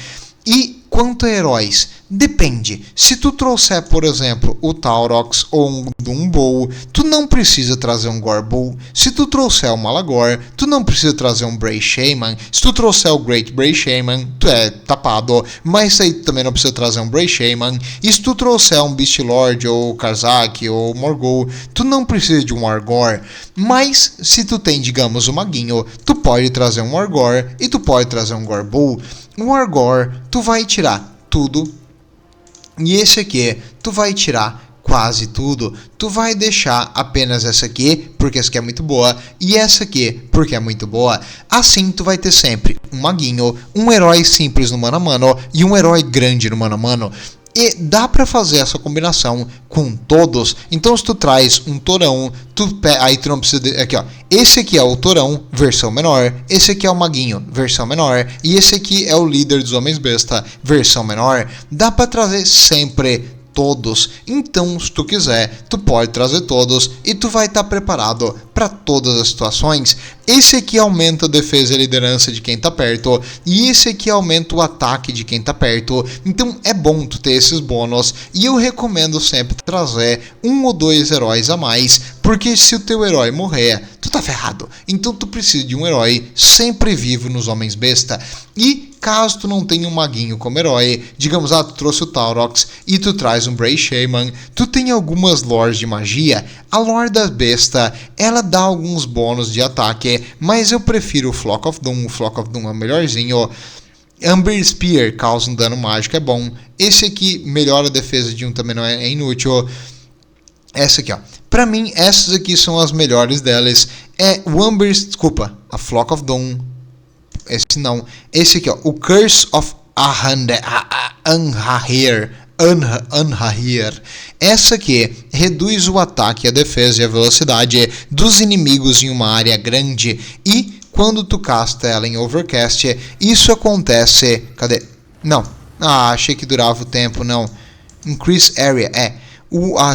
E quanto a heróis, depende. Se tu trouxer, por exemplo, o Taurox ou um Doombow, tu não precisa trazer um Gorbull. Se tu trouxer o Malagor, tu não precisa trazer um Bray Shaman. Se tu trouxer o Great Bray Shaman, tu é tapado, mas aí tu também não precisa trazer um Bray Shaman. E se tu trouxer um Beast Lord, ou Karzak, ou Morgul, tu não precisa de um Argor. Mas se tu tem, digamos, o Maguinho, tu pode trazer um Argor e tu pode trazer um Gorbull. O Argor, tu vai tirar tudo, e esse aqui, tu vai tirar quase tudo. Tu vai deixar apenas essa aqui, porque essa aqui é muito boa, e essa aqui, porque é muito boa. Assim, tu vai ter sempre um maguinho, um herói simples no mano a mano, e um herói grande no mano a mano. E dá pra fazer essa combinação com todos. Então se tu traz um Torão, aí tu não precisa aqui, ó. Esse aqui é o Torão, versão menor. Esse aqui é o Maguinho, versão menor. E esse aqui é o líder dos Homens Besta, versão menor. Dá pra trazer sempre todos. Então, se tu quiser, tu pode trazer todos e tu vai estar preparado para todas as situações. Esse aqui aumenta a defesa e a liderança de quem tá perto, e esse aqui aumenta o ataque de quem tá perto. Então é bom tu ter esses bônus, e eu recomendo sempre trazer um ou dois heróis a mais, porque se o teu herói morrer, tu tá ferrado. Então tu precisa de um herói sempre vivo nos Homens Besta. E caso tu não tenha um maguinho como herói, digamos, tu trouxe o Taurox e tu traz um Bray Shaman, tu tem algumas lores de magia. A lore da besta, ela dá alguns bônus de ataque, mas eu prefiro o Flock of Doom. O Flock of Doom é o melhorzinho. Amber Spear causa um dano mágico, é bom. Esse aqui melhora a defesa de um, também não é inútil. Essa aqui, ó. Pra mim, essas aqui são as melhores delas. A Flock of Doom. Esse não. Esse aqui, ó. O Curse of Anhahir. Essa aqui reduz o ataque, a defesa e a velocidade dos inimigos em uma área grande. E quando tu casta ela em Overcast, isso acontece... Cadê? Não. Achei que durava o tempo, não. Increase Area,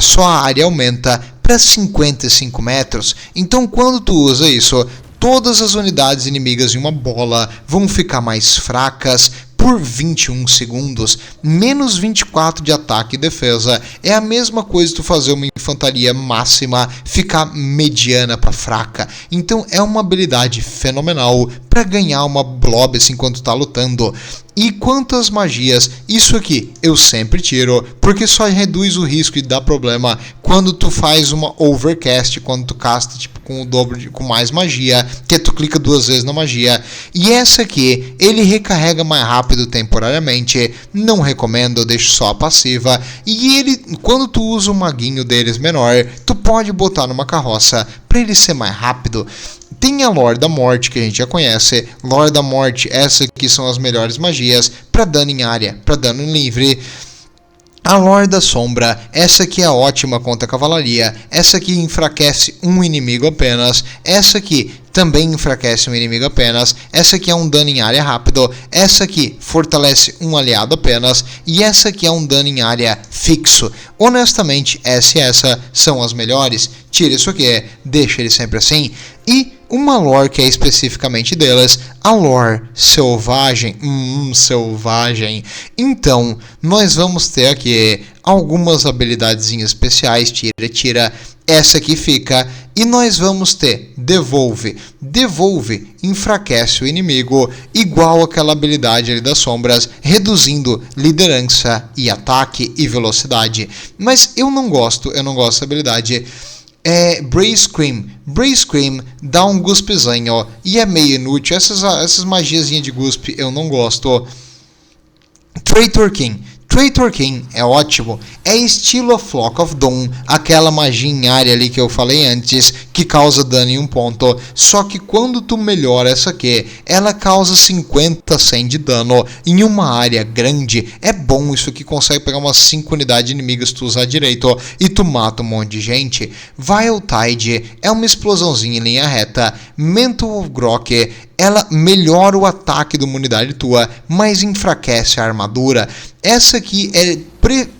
só a área aumenta para 55 metros. Então quando tu usa isso, todas as unidades inimigas em uma bola vão ficar mais fracas por 21 segundos, menos 24 de ataque e defesa. É a mesma coisa tu fazer uma infantaria máxima ficar mediana para fraca. Então é uma habilidade fenomenal para ganhar uma blob assim enquanto tá lutando. E quanto às magias, isso aqui eu sempre tiro, porque só reduz o risco de dar problema quando tu faz uma overcast, quando tu casta tipo com o dobro com mais magia, que tu clica duas vezes na magia. E essa aqui, ele recarrega mais rápido temporariamente, não recomendo, eu deixo só a passiva. E ele, quando tu usa o maguinho deles menor, tu pode botar numa carroça para ele ser mais rápido. Tem a Lore da Morte, que a gente já conhece. Lore da Morte, essa aqui são as melhores magias para dano em área, para dano livre. A Lore da Sombra, essa aqui é ótima contra a cavalaria. Essa aqui enfraquece um inimigo apenas. Essa aqui também enfraquece um inimigo apenas. Essa aqui é um dano em área rápido. Essa aqui fortalece um aliado apenas. E essa aqui é um dano em área fixo. Honestamente, essa são as melhores. Tira isso aqui, deixa ele sempre assim. E uma lore que é especificamente delas, a lore selvagem. Selvagem. Então, nós vamos ter aqui algumas habilidadezinhas especiais. Tira. Essa aqui fica. E nós vamos ter Devolve. Devolve enfraquece o inimigo, igual aquela habilidade ali das sombras, reduzindo liderança e ataque e velocidade. Mas eu não gosto dessa habilidade. Bray Scream. Bray Scream dá um guspezinho e é meio inútil. Essas magiazinhas de guspe eu não gosto. Traitor King. Traitor King é ótimo, é estilo a Flock of Doom, aquela magia em área ali que eu falei antes, que causa dano em um ponto, só que quando tu melhora essa aqui, ela causa 50, 100 de dano em uma área grande. É bom, isso aqui consegue pegar umas 5 unidades inimigas se tu usar direito e tu mata um monte de gente. Vile Tide é uma explosãozinha em linha reta. Mental of Grok, ela melhora o ataque de uma unidade tua, mas enfraquece a armadura. Essa aqui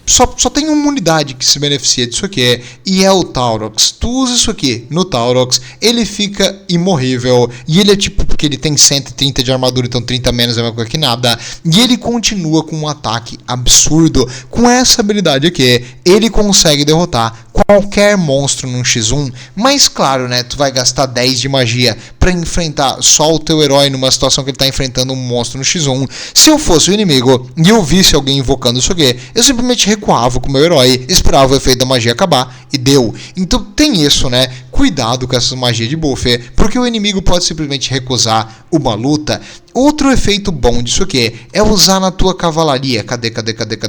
só tem uma unidade que se beneficia disso aqui, e é o Taurox. Tu usa isso aqui no Taurox, ele fica imorrível, e ele é tipo, porque ele tem 130 de armadura, então 30 menos é a mesma coisa que nada, e ele continua com um ataque absurdo. Com essa habilidade aqui, ele consegue derrotar qualquer monstro num X1, mas claro, né, tu vai gastar 10 de magia para enfrentar só o teu herói numa situação que ele tá enfrentando um monstro no X1. Se eu fosse o inimigo e eu visse alguém invocando isso aqui, eu simplesmente recuava com o meu herói, esperava o efeito da magia acabar e deu. Então tem isso, né? Cuidado com essas magias de buff, porque o inimigo pode simplesmente recusar uma luta. Outro efeito bom disso aqui é usar na tua cavalaria. Cadê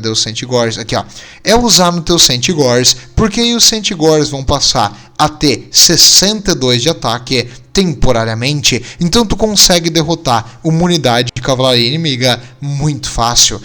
os Centaurs? Aqui, ó. É usar no teu Centaurs, porque aí os Centaurs vão passar a ter 62 de ataque temporariamente. Então tu consegue derrotar uma unidade de cavalaria inimiga muito fácil.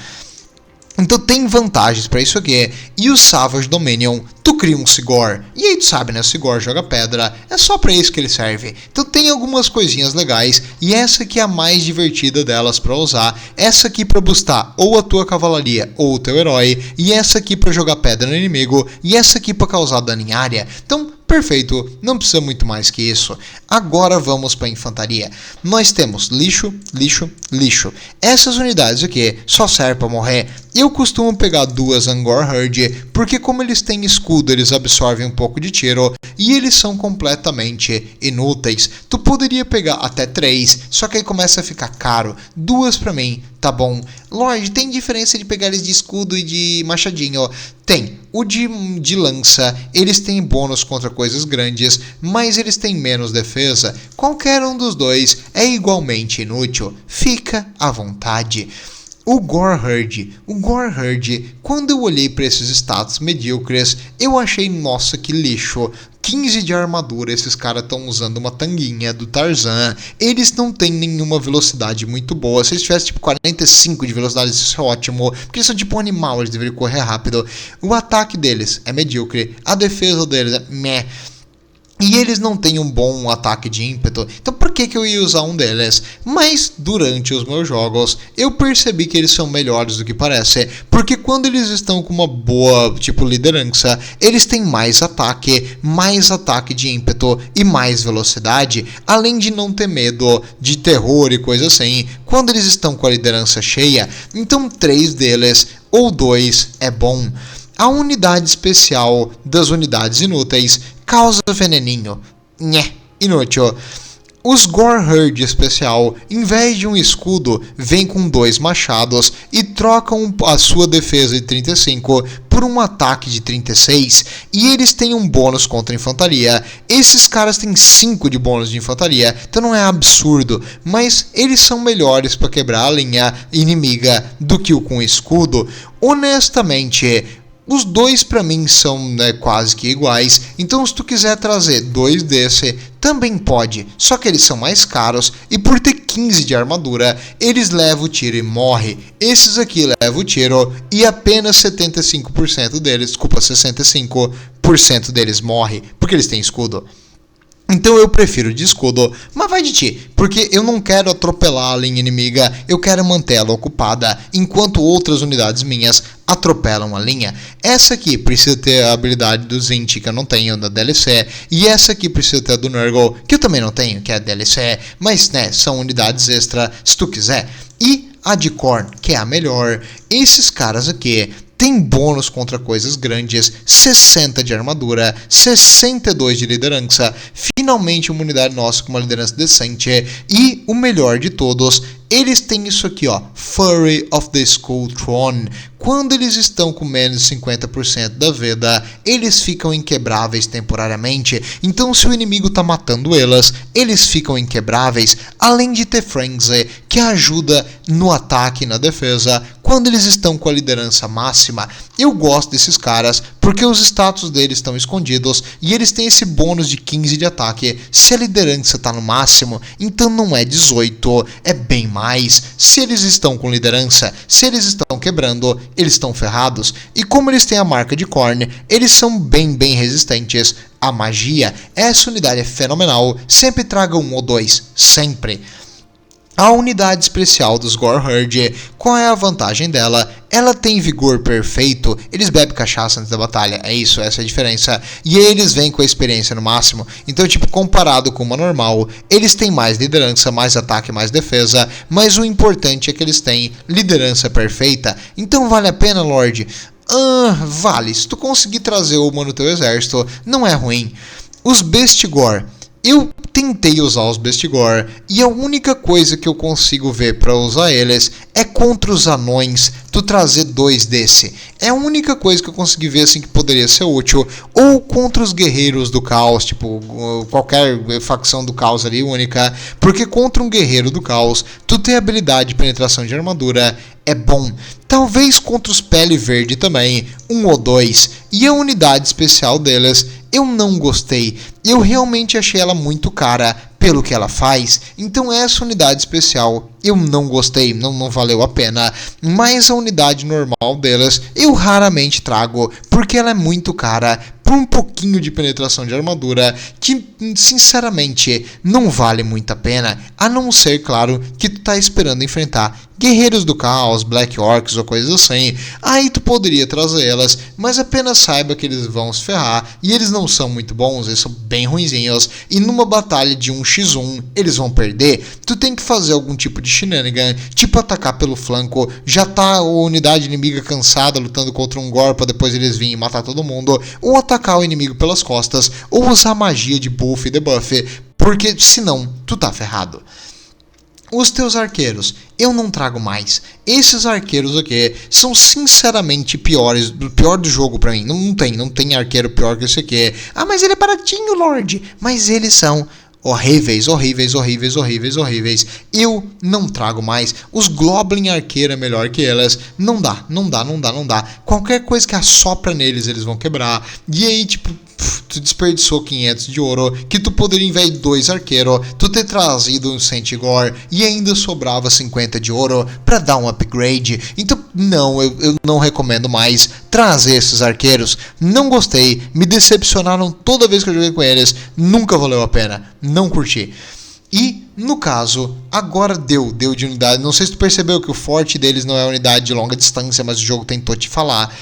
Então tem vantagens para isso aqui. E o Savage Dominion, tu cria um Sigor. E aí tu sabe, né? O Sigor joga pedra. É só para isso que ele serve. Então tem algumas coisinhas legais. E essa aqui é a mais divertida delas para usar. Essa aqui para boostar ou a tua cavalaria ou o teu herói. E essa aqui para jogar pedra no inimigo. E essa aqui para causar dano em área. Então, perfeito, não precisa muito mais que isso. Agora vamos para a infantaria. Nós temos lixo, lixo, lixo. Essas unidades aqui só servem para morrer. Eu costumo pegar 2 Angor Herd, porque como eles têm escudo, eles absorvem um pouco de tiro e eles são completamente inúteis. Tu poderia pegar até 3, só que aí começa a ficar caro. 2 para mim, tá bom. Lorde, tem diferença de pegar eles de escudo e de machadinho? Tem. O de lança, eles têm bônus contra coisas grandes, mas eles têm menos defesa. Qualquer um dos dois é igualmente inútil. Fica à vontade. O Gorherd, quando eu olhei para esses status medíocres, eu achei, nossa, que lixo. 15 de armadura, esses caras estão usando uma tanguinha do Tarzan. Eles não têm nenhuma velocidade muito boa. Se eles tivessem tipo 45 de velocidade, isso é ótimo, porque eles são tipo um animal, eles deveriam correr rápido. O ataque deles é medíocre, a defesa deles é meh. E eles não têm um bom ataque de ímpeto, então por que eu ia usar um deles? Mas durante os meus jogos eu percebi que eles são melhores do que parece, porque quando eles estão com uma boa tipo liderança, eles têm mais ataque de ímpeto e mais velocidade, além de não ter medo de terror e coisa assim, quando eles estão com a liderança cheia. Então 3 deles ou 2 é bom. A unidade especial das unidades inúteis causa veneninho. Nhé, inútil. Os Gorherd especial, em vez de um escudo, vem com 2 machados e trocam a sua defesa de 35 por um ataque de 36. E eles têm um bônus contra a infantaria. Esses caras têm 5 de bônus de infantaria, então não é absurdo. Mas eles são melhores para quebrar a linha inimiga do que o com escudo. Honestamente, os dois para mim são, né, quase que iguais, então se tu quiser trazer 2 desse, também pode, só que eles são mais caros e por ter 15 de armadura, eles levam o tiro e morrem. Esses aqui levam o tiro e apenas 65% deles morre, porque eles têm escudo. Então eu prefiro de escudo, mas vai de ti, porque eu não quero atropelar a linha inimiga, eu quero mantê-la ocupada, enquanto outras unidades minhas atropelam a linha. Essa aqui precisa ter a habilidade do Zint, que eu não tenho, da DLC, e essa aqui precisa ter a do Nurgle, que eu também não tenho, que é a DLC, mas né, são unidades extra se tu quiser. E a de Khorne, que é a melhor. Esses caras aqui tem bônus contra coisas grandes, 60 de armadura, 62 de liderança, finalmente uma unidade nossa com uma liderança decente, e o melhor de todos, eles têm isso aqui, ó, Fury of the Skull Throne. Quando eles estão com menos de 50% da vida, eles ficam inquebráveis temporariamente. Então, se o inimigo tá matando eles ficam inquebráveis, além de ter Frenzy, que ajuda no ataque e na defesa, quando eles estão com a liderança máxima. Eu gosto desses caras, porque os status deles estão escondidos, e eles têm esse bônus de 15 de ataque, se a liderança tá no máximo, então não é 18, é bem mais. Se eles estão com liderança, se eles estão quebrando, eles estão ferrados, e como eles têm a marca de Khorne, eles são bem resistentes à magia. Essa unidade é fenomenal, sempre traga 1 ou 2, sempre. A unidade especial dos Goreherd, qual é a vantagem dela? Ela tem vigor perfeito, eles bebem cachaça antes da batalha, é isso, essa é a diferença. E eles vêm com a experiência no máximo, então tipo, comparado com uma normal, eles têm mais liderança, mais ataque, mais defesa, mas o importante é que eles têm liderança perfeita. Então vale a pena, Lorde? Vale, se tu conseguir trazer uma no teu exército, não é ruim. Os Bestigor, eu tentei usar os Bestigor e a única coisa que eu consigo ver para usar eles é contra os anões, tu trazer 2 desse. É a única coisa que eu consegui ver assim que poderia ser útil, ou contra os guerreiros do caos, tipo qualquer facção do caos ali única, porque contra um guerreiro do caos, tu ter habilidade de penetração de armadura é bom. Talvez contra os pele verde também, 1 ou 2, e a unidade especial deles eu não gostei, eu realmente achei ela muito cara pelo que ela faz, então essa unidade especial eu não gostei, não valeu a pena, mas a unidade normal delas eu raramente trago, porque ela é muito cara por um pouquinho de penetração de armadura, que sinceramente não vale muito a pena, a não ser, claro, que tu tá esperando enfrentar guerreiros do caos, Black Orcs ou coisas assim, aí tu poderia trazer elas, mas apenas saiba que eles vão se ferrar, e eles não são muito bons, eles são bem ruinzinhos, e numa batalha de 1x1 eles vão perder. Tu tem que fazer algum tipo de shenanigan, tipo atacar pelo flanco, já tá a unidade inimiga cansada lutando contra um Gore pra depois eles virem matar todo mundo, ou atacar o inimigo pelas costas, ou usar magia de buff e debuff, porque senão tu tá ferrado. Os teus arqueiros, eu não trago mais. Esses arqueiros aqui são sinceramente piores, pior do jogo pra mim. Não tem arqueiro pior que esse aqui. Ah, mas ele é baratinho, Lorde. Mas eles são horríveis. Eu não trago mais. Os Goblin arqueiro é melhor que elas. Não dá. Qualquer coisa que assopra neles, eles vão quebrar. E aí, tipo, tu desperdiçou 500 de ouro, que tu poderia, em vez de 2 arqueiros, tu ter trazido um Centigore e ainda sobrava 50 de ouro pra dar um upgrade. Então, não, eu não recomendo mais trazer esses arqueiros. Não gostei, me decepcionaram toda vez que eu joguei com eles, nunca valeu a pena, não curti. E, no caso, agora deu de unidade. Não sei se tu percebeu que o forte deles não é unidade de longa distância, mas o jogo tentou te falar.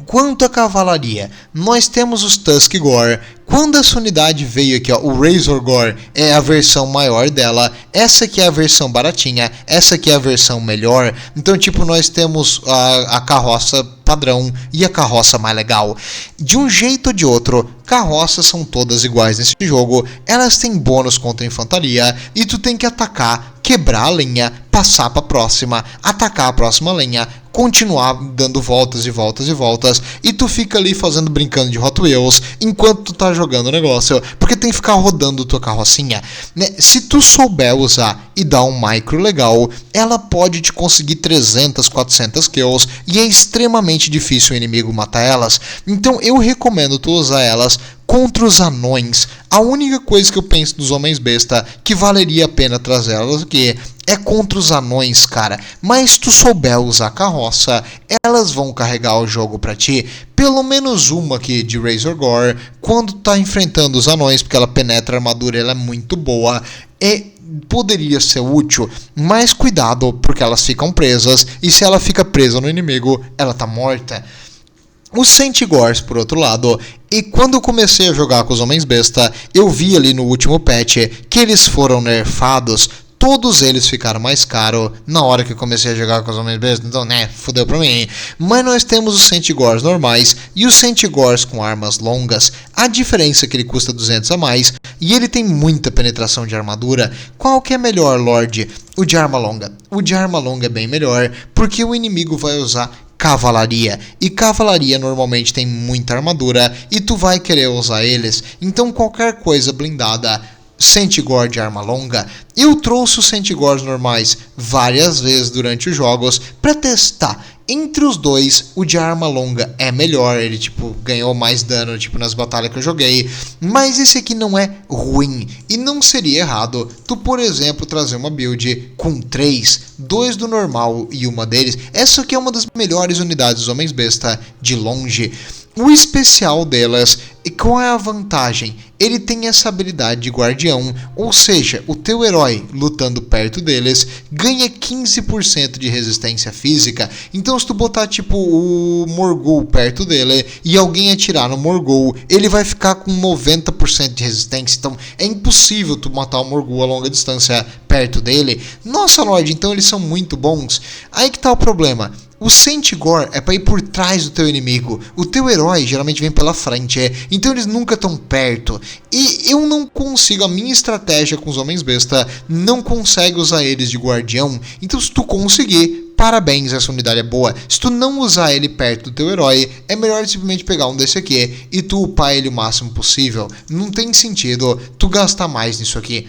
Quanto à cavalaria, nós temos os Tusk Gore. Quando essa unidade veio aqui, ó, o Razor Gore é a versão maior dela, essa aqui é a versão baratinha, essa aqui é a versão melhor. Então, tipo, nós temos a carroça padrão e a carroça mais legal. De um jeito ou de outro, carroças são todas iguais nesse jogo, elas têm bônus contra a infantaria e tu tem que atacar, quebrar a linha, passar para a próxima, atacar a próxima linha, continuar dando voltas e tu fica ali brincando de Hot Wheels enquanto tu tá jogando o negócio, porque tem que ficar rodando tua carrocinha, né? Se tu souber usar e dar um micro legal, ela pode te conseguir 300, 400 kills e é extremamente difícil o inimigo matar elas. Então eu recomendo tu usar elas contra os anões. A única coisa que eu penso dos homens besta que valeria a pena trazer elas aqui é contra os anões, cara. Mas se tu souber usar carroça, elas vão carregar o jogo pra ti. Pelo menos uma aqui de Razor Gore, quando tu tá enfrentando os anões, porque ela penetra a armadura, ela é muito boa. Poderia ser útil, mas cuidado, porque elas ficam presas, e se ela fica presa no inimigo, ela tá morta. Os Centigores, por outro lado, e quando eu comecei a jogar com os homens besta, eu vi ali no último patch que eles foram nerfados. todos eles ficaram mais caros na hora que eu comecei a jogar com os homens bestas, então, né, fudeu pra mim. Mas nós temos os Centaurs normais e os Centaurs com armas longas. A diferença é que ele custa 200 a mais e ele tem muita penetração de armadura. Qual que é melhor, Lorde? O de arma longa. O de arma longa é bem melhor, porque o inimigo vai usar cavalaria, e cavalaria normalmente tem muita armadura e tu vai querer usar eles, então qualquer coisa blindada, Centaur de arma longa. Eu trouxe os Centaurs normais várias vezes durante os jogos para testar. Entre os dois, o de arma longa é melhor, ele ganhou mais dano nas batalhas que eu joguei, mas esse aqui não é ruim, e não seria errado tu, por exemplo, trazer uma build com 2 do normal e uma deles. Essa aqui é uma das melhores unidades dos Homens Besta de longe. O especial delas, e qual é a vantagem? Ele tem essa habilidade de guardião, ou seja, o teu herói lutando perto deles ganha 15% de resistência física. Então se tu botar o Morgul perto dele e alguém atirar no Morgul, ele vai ficar com 90% de resistência. Então é impossível tu matar o Morgul a longa distância perto dele. Nossa, Lorde, então eles são muito bons. Aí que tá o problema. O Centaur é para ir por trás do teu inimigo. O teu herói geralmente vem pela frente, então eles nunca estão perto. E eu não consigo, a minha estratégia com os Homens Besta não consegue usar eles de guardião. Então se tu conseguir, parabéns, essa unidade é boa. Se tu não usar ele perto do teu herói, é melhor simplesmente pegar um desse aqui e tu upar ele o máximo possível. Não tem sentido tu gastar mais nisso aqui.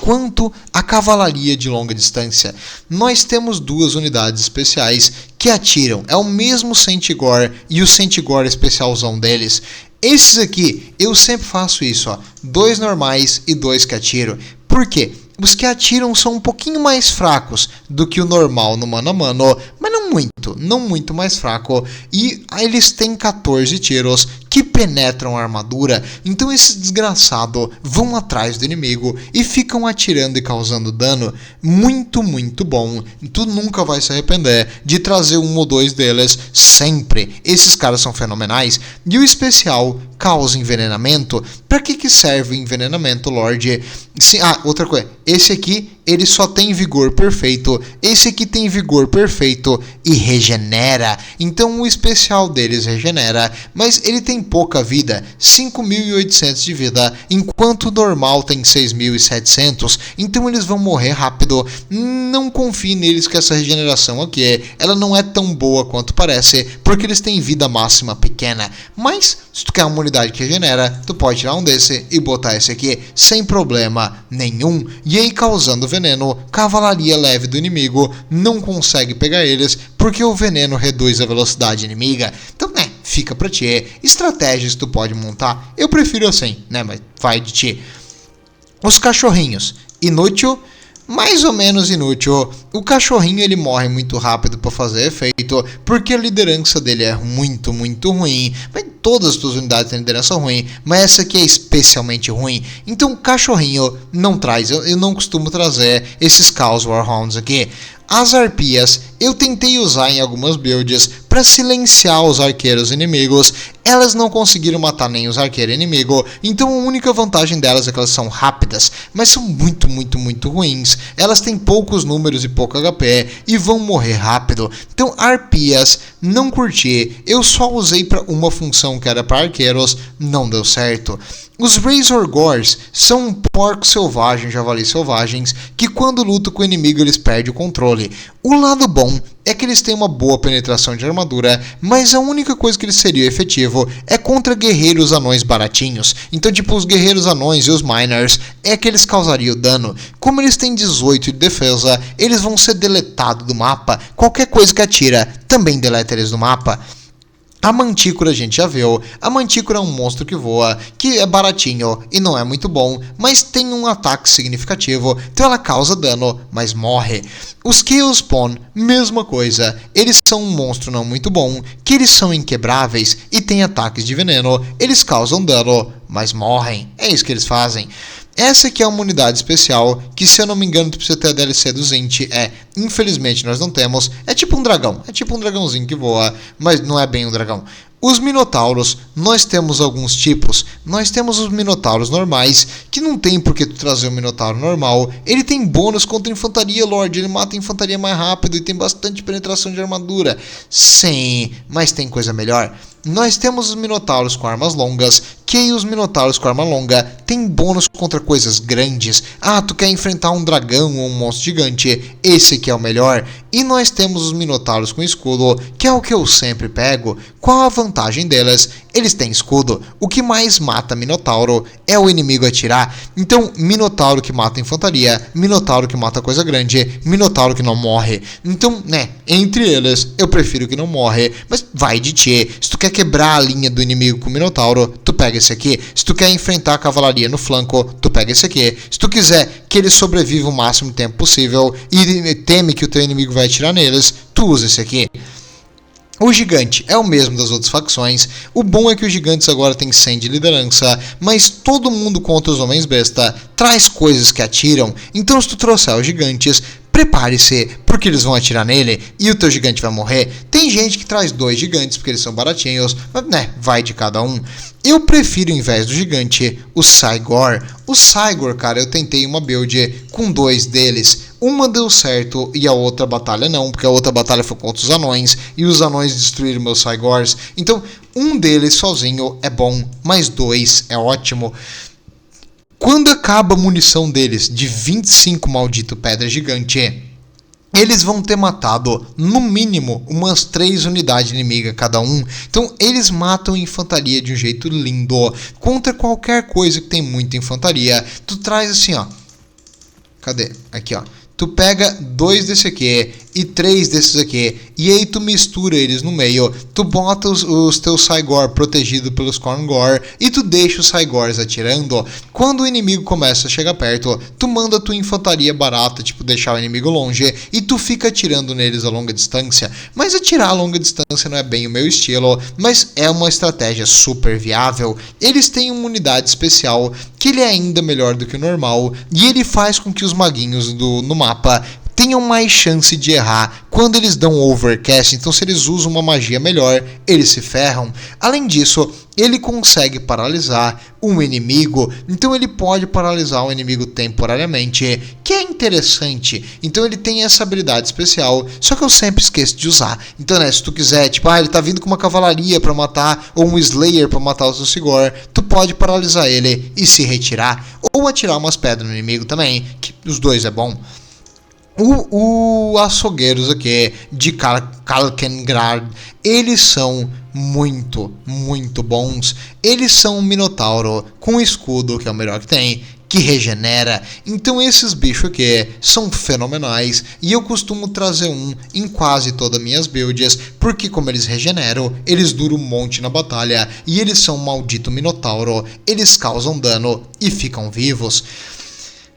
Quanto à cavalaria de longa distância, nós temos 2 unidades especiais que atiram. É o mesmo Centaur e o Centaur especialzão deles. Esses aqui, eu sempre faço isso, 2 normais e 2 que atiram. Por quê? Os que atiram são um pouquinho mais fracos do que o normal no mano a mano, mas não muito mais fraco. E eles têm 14 tiros que penetram a armadura. Então esses desgraçados vão atrás do inimigo e ficam atirando e causando dano. Muito bom. Tu nunca vai se arrepender de trazer 1 ou 2 deles sempre. Esses caras são fenomenais. E o especial causa envenenamento. Para que serve o envenenamento, Lorde? Sim, outra coisa. Esse aqui, ele só tem vigor perfeito. Esse aqui tem vigor perfeito e regenera. Então o especial deles regenera, mas ele tem pouca vida, 5.800 de vida, enquanto o normal tem 6.700. Então eles vão morrer rápido. Não confie neles que essa regeneração aqui, ela não é tão boa quanto parece, porque eles têm vida máxima pequena. Mas se tu quer uma unidade que regenera, tu pode tirar um desse e botar esse aqui sem problema nenhum. E aí, causando veneno, cavalaria leve do inimigo não consegue pegar eles, porque o veneno reduz a velocidade inimiga. Então, fica pra ti. Estratégias tu pode montar, eu prefiro assim, mas vai de ti. Os cachorrinhos, inútil, mais ou menos inútil. O cachorrinho ele morre muito rápido para fazer efeito, porque a liderança dele é muito ruim. Mas todas as tuas unidades têm liderança ruim, mas essa aqui é especialmente ruim. Então cachorrinho não traz, eu não costumo trazer esses Chaos Warhounds aqui. As arpias eu tentei usar em algumas builds para silenciar os arqueiros inimigos. Elas não conseguiram matar nem os arqueiros inimigos, então a única vantagem delas é que elas são rápidas, mas são muito ruins. Elas têm poucos números e pouco HP e vão morrer rápido. Então arpias não curti, eu só usei para uma função que era para arqueiros, não deu certo. Os Razor Gores são porcos selvagens, javalis selvagens, que quando lutam com o inimigo eles perdem o controle. O lado bom é que eles têm uma boa penetração de armadura, mas a única coisa que eles seriam efetivo é contra guerreiros anões baratinhos. Então, os guerreiros anões e os miners é que eles causariam dano. Como eles têm 18 de defesa, eles vão ser deletados do mapa. Qualquer coisa que atira também deleta eles do mapa. A mantícora a gente já viu. A mantícora é um monstro que voa, que é baratinho e não é muito bom, mas tem um ataque significativo, então ela causa dano, mas morre. Os Chaos Spawn, mesma coisa. Eles são um monstro não muito bom, que eles são inquebráveis e têm ataques de veneno. Eles causam dano, mas morrem. É isso que eles fazem. Essa aqui é uma unidade especial, que se eu não me engano tu precisa ter a DLC do Zint, infelizmente nós não temos, é tipo um dragão, é tipo um dragãozinho que voa, mas não é bem um dragão. Os minotauros, nós temos alguns tipos. Nós temos os minotauros normais, que não tem por que tu trazer um minotauro normal. Ele tem bônus contra infantaria, Lorde. Ele mata a infantaria mais rápido e tem bastante penetração de armadura. Sim, mas tem coisa melhor. Nós temos os minotauros com armas longas, que os minotauros com arma longa tem bônus contra coisas grandes. Ah, tu quer enfrentar um dragão ou um monstro gigante, esse aqui é o melhor. E nós temos os minotauros com escudo, que é o que eu sempre pego. Qual a vantagem delas? Eles têm escudo. O que mais mata minotauro é o inimigo atirar. Então, minotauro que mata infantaria, minotauro que mata coisa grande, minotauro que não morre. Então, entre eles, eu prefiro que não morre, mas vai de ti. Se tu quer quebrar a linha do inimigo com o minotauro, tu pega esse aqui. Se tu quer enfrentar a cavalaria no flanco, tu pega esse aqui. Se tu quiser que ele sobreviva o máximo tempo possível e teme que o teu inimigo vai atirar neles, tu usa esse aqui. O gigante é o mesmo das outras facções. O bom é que os gigantes agora têm 100 de liderança, mas todo mundo contra os homens besta traz coisas que atiram. Então se tu trouxer os gigantes, prepare-se, porque eles vão atirar nele e o teu gigante vai morrer. Tem gente que traz 2 gigantes porque eles são baratinhos, mas vai de cada um. Eu prefiro, em vez do gigante, o Cygor. O Cygor, cara, eu tentei uma build com 2 deles. Uma deu certo e a outra batalha não, porque a outra batalha foi contra os anões e os anões destruíram meus Cygors. Então, um deles sozinho é bom, mas 2 é ótimo. Quando acaba a munição deles de 25 maldito pedra gigante, eles vão ter matado, no mínimo, umas 3 unidades inimigas cada um. Então, eles matam infantaria de um jeito lindo. Contra qualquer coisa que tem muita infantaria, tu traz assim, ó. Cadê? Aqui, ó. Tu pega 2 desse aqui e 3 desses aqui, e aí tu mistura eles no meio, tu bota os teus Cygor protegidos pelos Khorngor, e tu deixa os Cygors atirando. Quando o inimigo começa a chegar perto, tu manda a tua infantaria barata, tipo deixar o inimigo longe, e tu fica atirando neles a longa distância. Mas atirar a longa distância não é bem o meu estilo, mas é uma estratégia super viável. Eles têm uma unidade especial, que ele é ainda melhor do que o normal, e ele faz com que os maguinhos no mapa tenham mais chance de errar quando eles dão overcast. Então, se eles usam uma magia melhor, eles se ferram. Além disso, ele consegue paralisar um inimigo. Então, ele pode paralisar um inimigo temporariamente, que é interessante. Então, ele tem essa habilidade especial, só que eu sempre esqueço de usar. Então, se tu quiser, tipo, ele tá vindo com uma cavalaria pra matar, ou um Slayer pra matar o seu Cygor, tu pode paralisar ele e se retirar, ou atirar umas pedras no inimigo também, que os 2 é bom. O açougueiros aqui de Kalkengrad, eles são muito, muito bons. Eles são um minotauro com escudo, que é o melhor que tem, que regenera. Então esses bichos aqui são fenomenais e eu costumo trazer um em quase todas as minhas builds, porque como eles regeneram, eles duram um monte na batalha e eles são um maldito minotauro, eles causam dano e ficam vivos.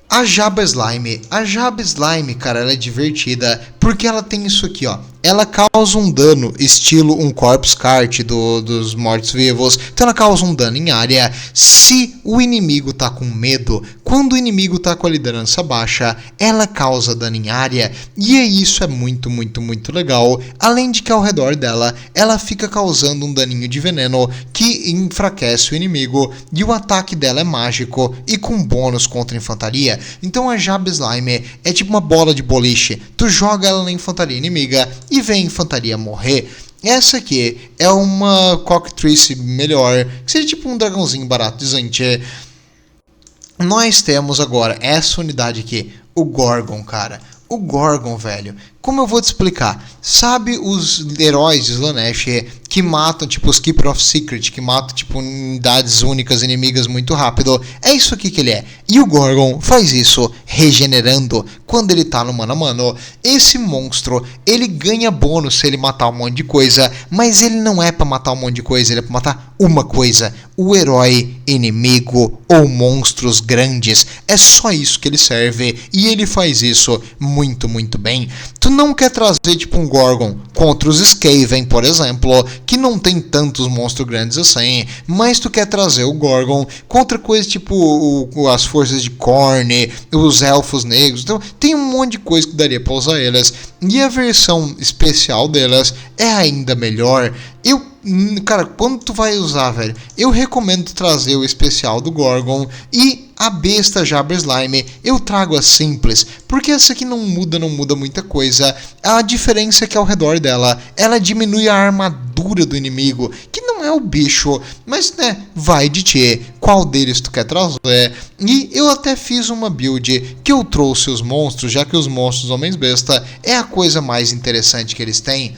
A Jabba Slime, cara, ela é divertida porque ela tem isso aqui, ó. Ela causa um dano, estilo um Corpse Cart dos mortos-vivos. Então ela causa um dano em área. Se o inimigo tá com medo, quando o inimigo tá com a liderança baixa, ela causa dano em área. E isso é muito, muito, muito legal. Além de que ao redor dela, ela fica causando um daninho de veneno que enfraquece o inimigo. E o ataque dela é mágico e com bônus contra a infantaria. Então a Jabba Slime é tipo uma bola de boliche. Tu joga ela na infantaria inimiga e vem a infantaria morrer. Essa aqui é uma cockatrice melhor, que seria tipo um dragãozinho barato de gente. Nós temos agora essa unidade aqui, o Gorgon, cara. O Gorgon, velho, como eu vou te explicar? Sabe os heróis de Slaanesh que matam, tipo os Keeper of Secret, que matam, tipo, unidades únicas inimigas muito rápido? É isso aqui que ele é. E o Gorgon faz isso regenerando quando ele tá no mano a mano. Esse monstro, ele ganha bônus se ele matar um monte de coisa, mas ele não é pra matar um monte de coisa, ele é pra matar uma coisa. O herói, inimigo ou monstros grandes. É só isso que ele serve e ele faz isso muito, muito bem. Tu não quer trazer tipo um Gorgon contra os Skaven, por exemplo, que não tem tantos monstros grandes assim, mas tu quer trazer o Gorgon contra coisas tipo as forças de Khorne, os elfos negros. Então tem um monte de coisa que daria pra usar elas, e a versão especial delas é ainda melhor. Eu Cara, quando tu vai usar, velho, eu recomendo trazer o especial do Gorgon e a besta Jabber Slime. Eu trago a simples, porque essa aqui não muda muita coisa. A diferença é que ao redor dela, ela diminui a armadura do inimigo, que não é o bicho, mas né, vai de ti, qual deles tu quer trazer. E eu até fiz uma build que eu trouxe os monstros, já que os monstros homens besta é a coisa mais interessante que eles têm.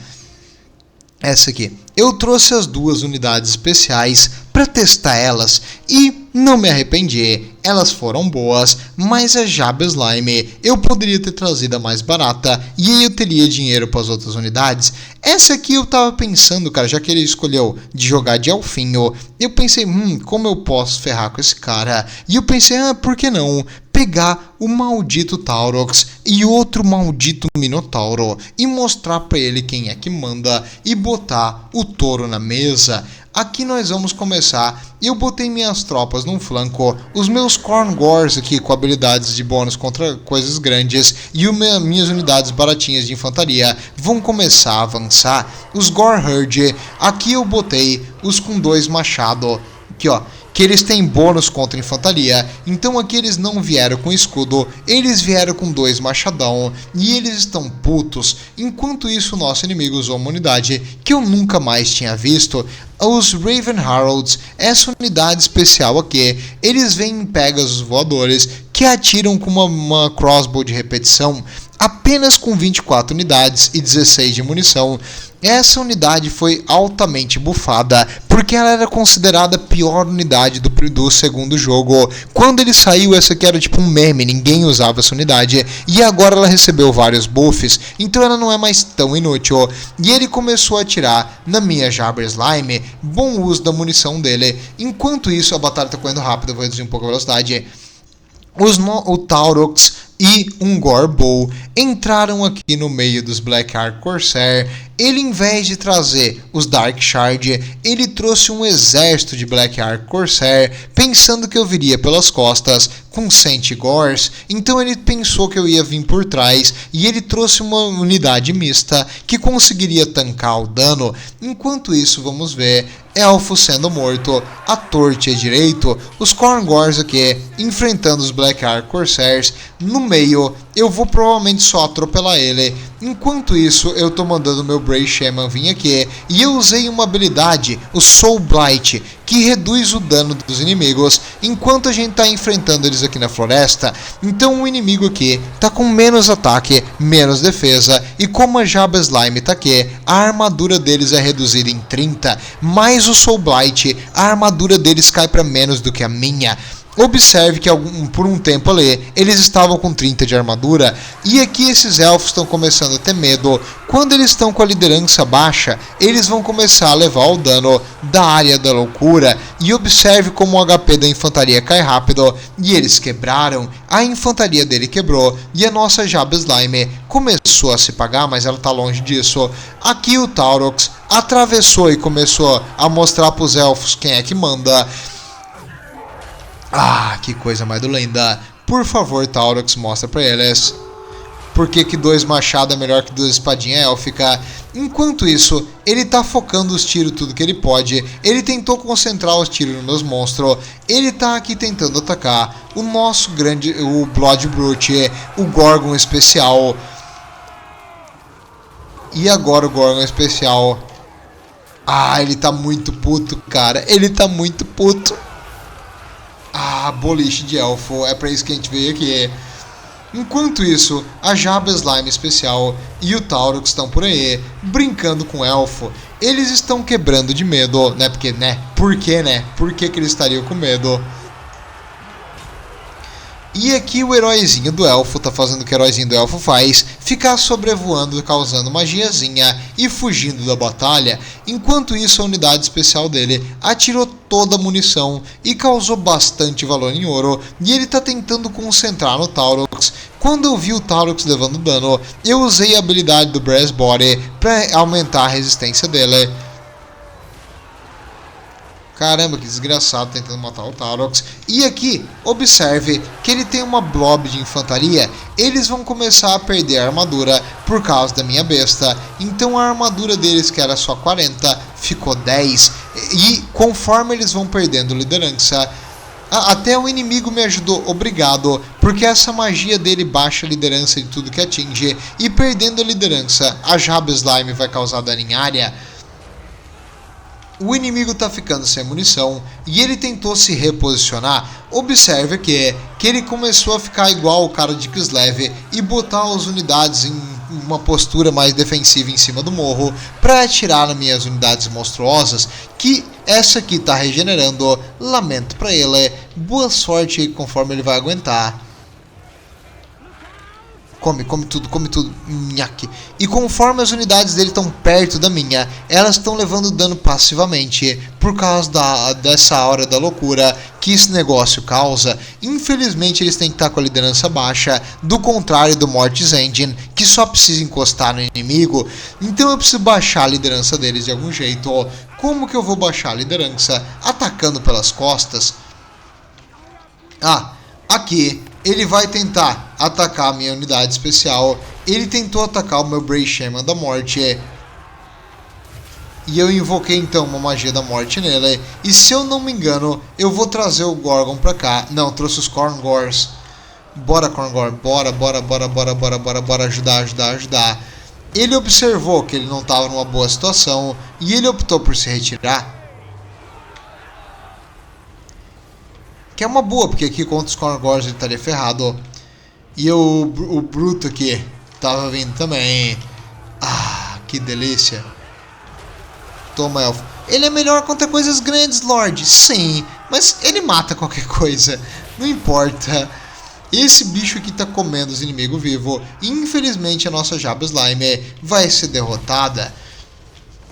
Essa aqui. Eu trouxe as duas unidades especiais para testar elas e não me arrependi. Elas foram boas, mas a Jabber Slime eu poderia ter trazido a mais barata e aí eu teria dinheiro para as outras unidades. Essa aqui eu tava pensando, cara, já que ele escolheu de jogar de elfinho, eu pensei, como eu posso ferrar com esse cara? E eu pensei, por que não pegar o maldito Taurox e outro maldito Minotauro e mostrar para ele quem é que manda e botar o touro na mesa. Aqui nós vamos começar. Eu botei minhas tropas num flanco, os meus Khorngors aqui com habilidades de bônus contra coisas grandes e minhas unidades baratinhas de infantaria vão começar a avançar. Os Gorherd, aqui eu botei os com 2 machado, aqui ó, que eles têm bônus contra infantaria, então aqui eles não vieram com escudo, eles vieram com 2 machadão e eles estão putos. Enquanto isso, o nosso inimigo usou uma unidade que eu nunca mais tinha visto, os Raven Heralds. Essa unidade especial aqui, eles vêm em Pegasus voadores que atiram com uma crossbow de repetição, apenas com 24 unidades e 16 de munição. Essa unidade foi altamente bufada, porque ela era considerada a pior unidade do segundo jogo. Quando ele saiu, essa aqui era tipo um meme, ninguém usava essa unidade, e agora ela recebeu vários buffs, então ela não é mais tão inútil. E ele começou a atirar na minha Jabber Slime, bom uso da munição dele. Enquanto isso, a batalha está correndo rápido, eu vou reduzir um pouco a velocidade. O Taurox e um Gorbow entraram aqui no meio dos Blackheart Corsair. Ele, em vez de trazer os Dark Shard, ele trouxe um exército de Blackheart Corsair, pensando que eu viria pelas costas com 100 Gors. Então ele pensou que eu ia vir por trás e ele trouxe uma unidade mista que conseguiria tancar o dano. Enquanto isso, vamos ver Elfo sendo morto, a torte à direito, os Khorngors aqui enfrentando os Blackheart Corsairs. No meio, eu vou provavelmente só atropelar ele. Enquanto isso, eu tô mandando meu Brave Shaman vir aqui e eu usei uma habilidade, o Soul Blight, que reduz o dano dos inimigos enquanto a gente tá enfrentando eles aqui na floresta. Então o inimigo aqui tá com menos ataque, menos defesa, e como a Jabber Slime tá aqui, a armadura deles é reduzida em 30, mais o Soul Blight, a armadura deles cai para menos do que a minha. Observe que por um tempo ali, eles estavam com 30 de armadura, e aqui esses elfos estão começando a ter medo. Quando eles estão com a liderança baixa, eles vão começar a levar o dano da área da loucura, e observe como o HP da infantaria cai rápido, e eles quebraram, a infantaria dele quebrou, e a nossa Jabber Slime começou a se pagar, mas ela está longe disso. Aqui o Taurox atravessou e começou a mostrar para os elfos quem é que manda. Que coisa mais do lenda. Por favor, Taurox, mostra pra eles por que 2 machados é melhor que 2 espadinhas élficas. Enquanto isso, ele tá focando os tiros tudo que ele pode. Ele tentou concentrar os tiros nos meus monstros. Ele tá aqui tentando atacar o nosso grande, o Blood Brute, o Gorgon especial. E agora o Gorgon especial. Ele tá muito puto, cara. Ele tá muito puto. Boliche de elfo, é pra isso que a gente veio aqui. Enquanto isso, a Jabber Slime especial e o Taurox estão por aí, brincando com o elfo. Eles estão quebrando de medo, né? Porque, né? Por que, né? Por que eles estariam com medo? E aqui o heróizinho do elfo tá fazendo o que o heróizinho do elfo faz, ficar sobrevoando, causando magiazinha e fugindo da batalha. Enquanto isso, a unidade especial dele atirou toda a munição e causou bastante valor em ouro, e ele tá tentando concentrar no Taurox. Quando eu vi o Taurox levando dano, eu usei a habilidade do Brass Body para aumentar a resistência dele. Caramba, que desgraçado tentando matar o Taurox. E aqui, observe que ele tem uma blob de infantaria. Eles vão começar a perder a armadura por causa da minha besta. Então a armadura deles, que era só 40, ficou 10. E conforme eles vão perdendo liderança... até o inimigo me ajudou, obrigado, porque essa magia dele baixa a liderança de tudo que atinge. E perdendo a liderança, a Jabba Slime vai causar dano em área. O inimigo está ficando sem munição e ele tentou se reposicionar. Observe que ele começou a ficar igual o cara de Kislev e botar as unidades em uma postura mais defensiva em cima do morro para atirar nas minhas unidades monstruosas, que essa aqui está regenerando. Lamento para ele, boa sorte conforme ele vai aguentar. Come tudo, nhaque. E conforme as unidades dele estão perto da minha, elas estão levando dano passivamente, por causa dessa aura da loucura que esse negócio causa. Infelizmente eles têm que estar com a liderança baixa, do contrário do Mortis Engine, que só precisa encostar no inimigo. Então eu preciso baixar a liderança deles de algum jeito. Como que eu vou baixar a liderança? Atacando pelas costas. Aqui ele vai tentar atacar a minha unidade especial. Ele tentou atacar o meu Bray Shaman da morte. E eu invoquei então uma magia da morte nele. E se eu não me engano, eu vou trazer o Gorgon pra cá. Não, trouxe os Khorngors. Bora, Khorngor, bora ajudar. Ele observou que ele não estava numa boa situação e ele optou por se retirar. Que é uma boa, porque aqui contra os Khorngors ele estaria ferrado. E o Bruto aqui tava vindo também. Que delícia. Toma, Elfo. Ele é melhor contra coisas grandes, Lorde. Sim, mas ele mata qualquer coisa. Não importa. Esse bicho aqui tá comendo os inimigos vivos. Infelizmente a nossa Jabba Slime vai ser derrotada.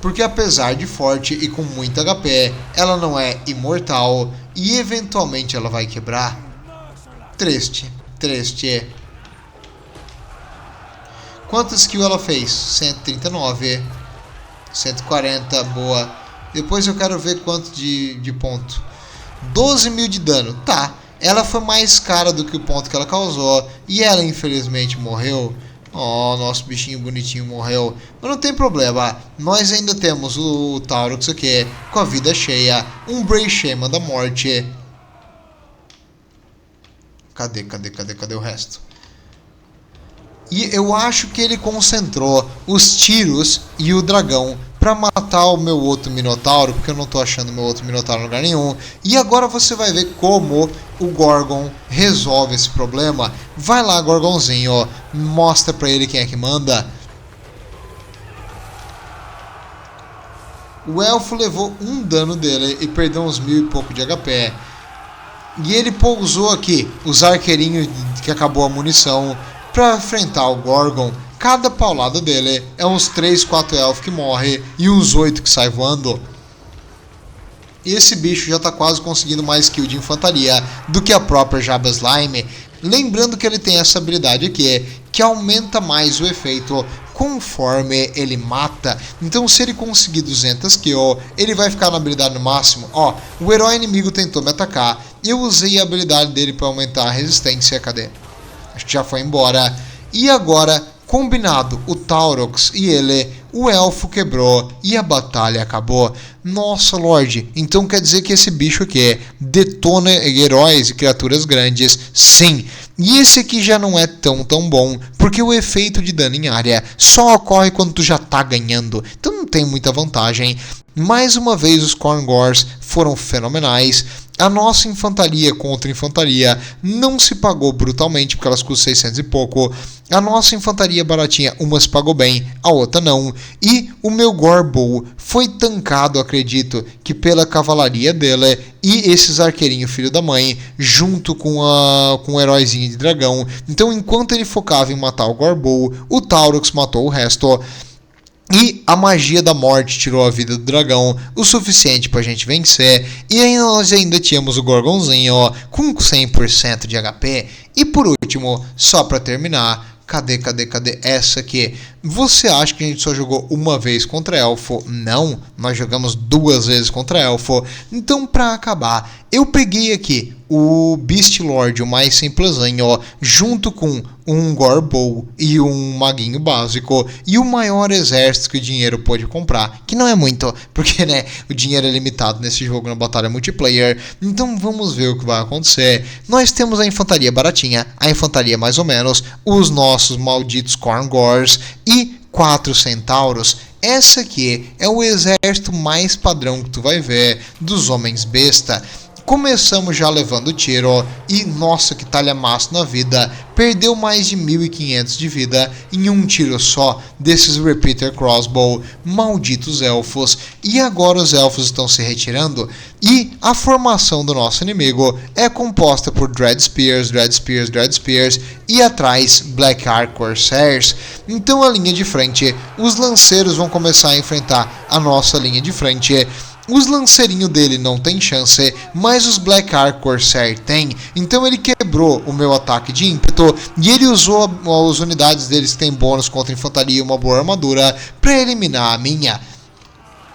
Porque apesar de forte e com muito HP, ela não é imortal. E eventualmente ela vai quebrar. Triste. Quantas kills ela fez? 139. 140, boa. Depois eu quero ver quanto de ponto. 12 mil de dano. Tá, ela foi mais cara do que o ponto que ela causou. E ela infelizmente morreu. Nosso bichinho bonitinho morreu. Mas não tem problema. Nós ainda temos o Taurox aqui com a vida cheia. Um Bray Shaman da morte. Cadê o resto? E eu acho que ele concentrou os tiros e o dragão para matar o meu outro Minotauro, porque eu não tô achando o meu outro Minotauro em lugar nenhum. E agora você vai ver como o Gorgon resolve esse problema. Vai lá, Gorgonzinho, mostra pra ele quem é que manda. O elfo levou um dano dele e perdeu uns 1000 e pouco de HP. E ele pousou aqui os arqueirinhos que acabou a munição para enfrentar o Gorgon. Cada paulada dele é uns 3, 4 elfos que morrem e uns 8 que saem voando. E esse bicho já está quase conseguindo mais kill de infantaria do que a própria Jabba Slime. Lembrando que ele tem essa habilidade aqui, que aumenta mais o efeito conforme ele mata. Então se ele conseguir 200 kills, ele vai ficar na habilidade no máximo. O herói inimigo tentou me atacar. Eu usei a habilidade dele para aumentar a resistência. Cadê? Acho que já foi embora. E agora, combinado, o Taurox e ele, o elfo quebrou e a batalha acabou. Nossa, Lorde, então quer dizer que esse bicho aqui detona heróis e criaturas grandes? Sim. E esse aqui já não é tão bom, porque o efeito de dano em área só ocorre quando tu já tá ganhando. Então não tem muita vantagem. Mais uma vez os Khorngors foram fenomenais. A nossa infantaria contra infantaria não se pagou brutalmente, porque elas custam 600 e pouco. A nossa infantaria baratinha, uma se pagou bem, a outra não. E o meu Gorbull foi tancado, acredito, que pela cavalaria dele e esses arqueirinhos filho da mãe, junto com o heróizinho de dragão. Então enquanto ele focava em matar o Gorbull, o Taurox matou o resto. E a magia da morte tirou a vida do dragão o suficiente pra gente vencer. E aí nós ainda tínhamos o Gorgonzinho com 100% de HP. E por último, só pra terminar, Cadê? Essa aqui. Você acha que a gente só jogou uma vez contra elfo? Não, nós jogamos 2 vezes contra elfo. Então, pra acabar, eu peguei aqui o Beast Lord, o mais simplesinho, ó, junto com um Gorbow e um maguinho básico e o maior exército que o dinheiro pode comprar, que não é muito, porque né, o dinheiro é limitado nesse jogo na batalha multiplayer. Então vamos ver o que vai acontecer. Nós temos a infantaria baratinha, a infantaria mais ou menos, os nossos malditos Khorngors e 4 centauros. Essa aqui é o exército mais padrão que tu vai ver dos homens besta. Começamos já levando tiro e, nossa, que talhamaço na vida, perdeu mais de 1500 de vida em um tiro só desses Repeater Crossbow, malditos elfos. E agora os elfos estão se retirando e a formação do nosso inimigo é composta por Dread Spears e atrás Black Ark Corsairs. Então a linha de frente, os lanceiros vão começar a enfrentar a nossa linha de frente. Os lanceirinhos dele não tem chance, mas os Black Ark Corsair tem. Então ele quebrou o meu ataque de ímpeto e ele usou as unidades deles que tem bônus contra infantaria e uma boa armadura para eliminar a minha.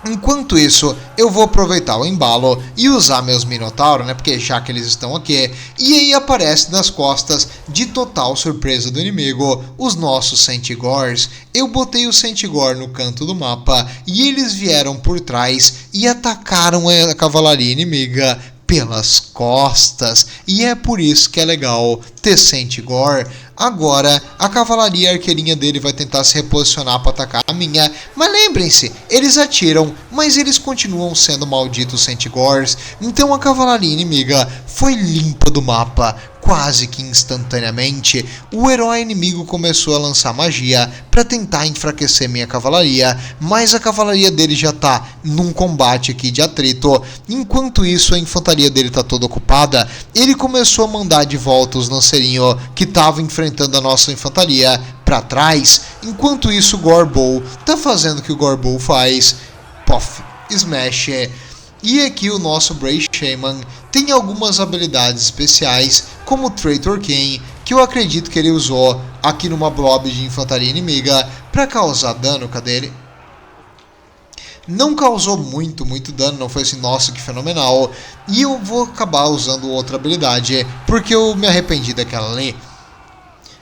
Enquanto isso, eu vou aproveitar o embalo e usar meus Minotauro, né, porque já que eles estão aqui, e aí aparece nas costas, de total surpresa do inimigo, os nossos Centaurs. Eu botei o Centaur no canto do mapa e eles vieram por trás e atacaram a cavalaria inimiga pelas costas, e é por isso que é legal ter Centaur. Agora, a cavalaria arqueirinha dele vai tentar se reposicionar para atacar a minha, mas lembrem-se, eles atiram, mas eles continuam sendo malditos Centaurs, então a cavalaria inimiga foi limpa do mapa quase que instantaneamente. O herói inimigo começou a lançar magia para tentar enfraquecer minha cavalaria, mas a cavalaria dele já tá num combate aqui de atrito. Enquanto isso, a infantaria dele tá toda ocupada, ele começou a mandar de volta os lanceirinhos que estavam enfrentando a nossa infantaria para trás. Enquanto isso, o Gorbow tá fazendo o que o Gorbow faz, Puff, Smash. E aqui o nosso Brave Shaman tem algumas habilidades especiais, como o Traitor King, que eu acredito que ele usou aqui numa blob de infantaria inimiga para causar dano. Cadê ele? Não causou muito dano, não foi assim, nossa, que fenomenal. E eu vou acabar usando outra habilidade, porque eu me arrependi daquela ali.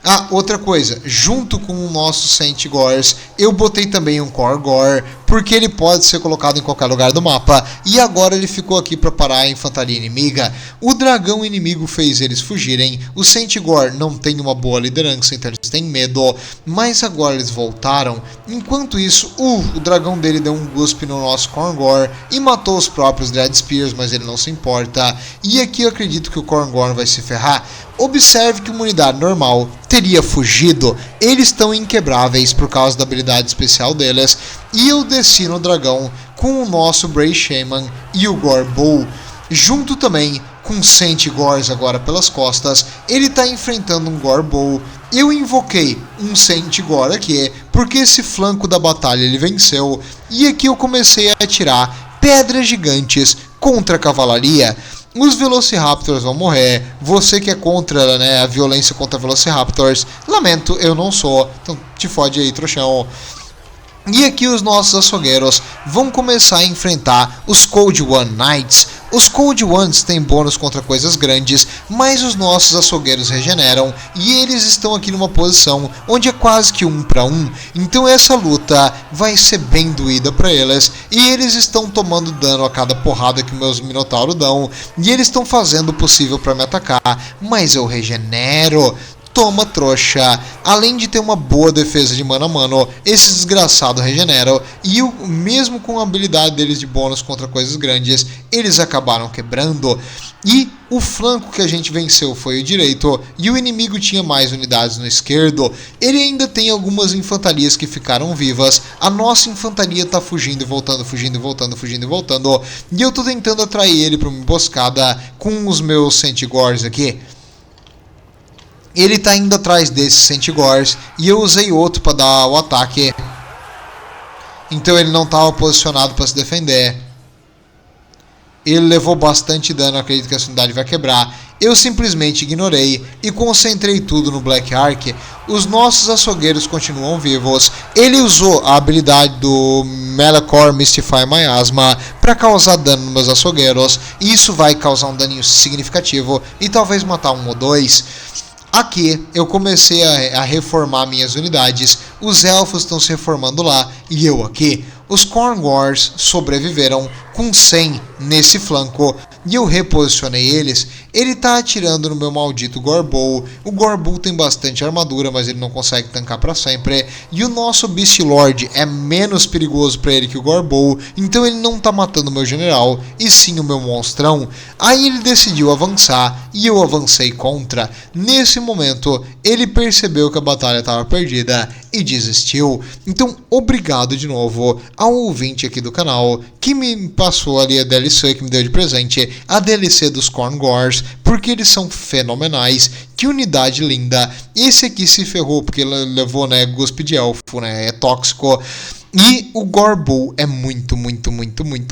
Ah, outra coisa, junto com o nosso Centaurs, eu botei também um Khorngor, porque ele pode ser colocado em qualquer lugar do mapa, e agora ele ficou aqui para parar a infantaria inimiga. O dragão inimigo fez eles fugirem, o Centaur não tem uma boa liderança, então eles têm medo, mas agora eles voltaram. Enquanto isso, o dragão dele deu um guspe no nosso Khorngor e matou os próprios Dread Spears, mas ele não se importa. E aqui eu acredito que o Khorngor vai se ferrar. Observe que uma unidade normal teria fugido, eles estão inquebráveis por causa da habilidade especial deles, e eu desci no dragão com o nosso Brave Shaman e o Gorbow, junto também com Centaurs agora pelas costas. Ele está enfrentando um Gorbow. Eu invoquei um Centaur aqui, porque esse flanco da batalha ele venceu, e aqui eu comecei a atirar pedras gigantes contra a cavalaria. Os Velociraptors vão morrer. Você que é contra, né, a violência contra Velociraptors, lamento, eu não sou. Então te fode aí, trouxão. E aqui os nossos açougueiros vão começar a enfrentar os Cold One Knights. Os Cold Ones têm bônus contra coisas grandes, mas os nossos açougueiros regeneram e eles estão aqui numa posição onde é quase que 1 para 1. Então essa luta vai ser bem doída para eles e eles estão tomando dano a cada porrada que meus Minotauro dão e eles estão fazendo o possível para me atacar, mas eu regenero. Toma, trouxa. Além de ter uma boa defesa de mano a mano, esse desgraçado regenera, e mesmo com a habilidade deles de bônus contra coisas grandes, eles acabaram quebrando. E o flanco que a gente venceu foi o direito, e o inimigo tinha mais unidades no esquerdo. Ele ainda tem algumas infantarias que ficaram vivas. A nossa infantaria tá fugindo e voltando, e eu tô tentando atrair ele para uma emboscada com os meus Centaurs aqui. Ele tá indo atrás desses Centaurs e eu usei outro para dar o ataque. Então ele não estava posicionado para se defender. Ele levou bastante dano, acredito que essa unidade vai quebrar. Eu simplesmente ignorei e concentrei tudo no Black Ark. Os nossos açougueiros continuam vivos. Ele usou a habilidade do Melkor Mystify Miasma para causar dano nos meus açougueiros. E isso vai causar um daninho significativo e talvez matar um ou dois. Aqui eu comecei a reformar minhas unidades. Os elfos estão se reformando lá e eu aqui. Os Khorngors sobreviveram com 100 nesse flanco e eu reposicionei eles. Ele tá atirando no meu maldito Gorbow. O Gorbow tem bastante armadura, mas ele não consegue tancar para sempre. E o nosso Beast Lord é menos perigoso para ele que o Gorbow, então ele não tá matando o meu general, e sim o meu monstrão. Aí ele decidiu avançar e eu avancei contra. Nesse momento, ele percebeu que a batalha estava perdida e desistiu. Então, obrigado de novo ao ouvinte aqui do canal que me passou ali a DLC, que me deu de presente a DLC dos Khorngors, porque eles são fenomenais. Que unidade linda. Esse aqui se ferrou porque ele levou, né, guspe de elfo, né, é tóxico. E o Gorbow é muito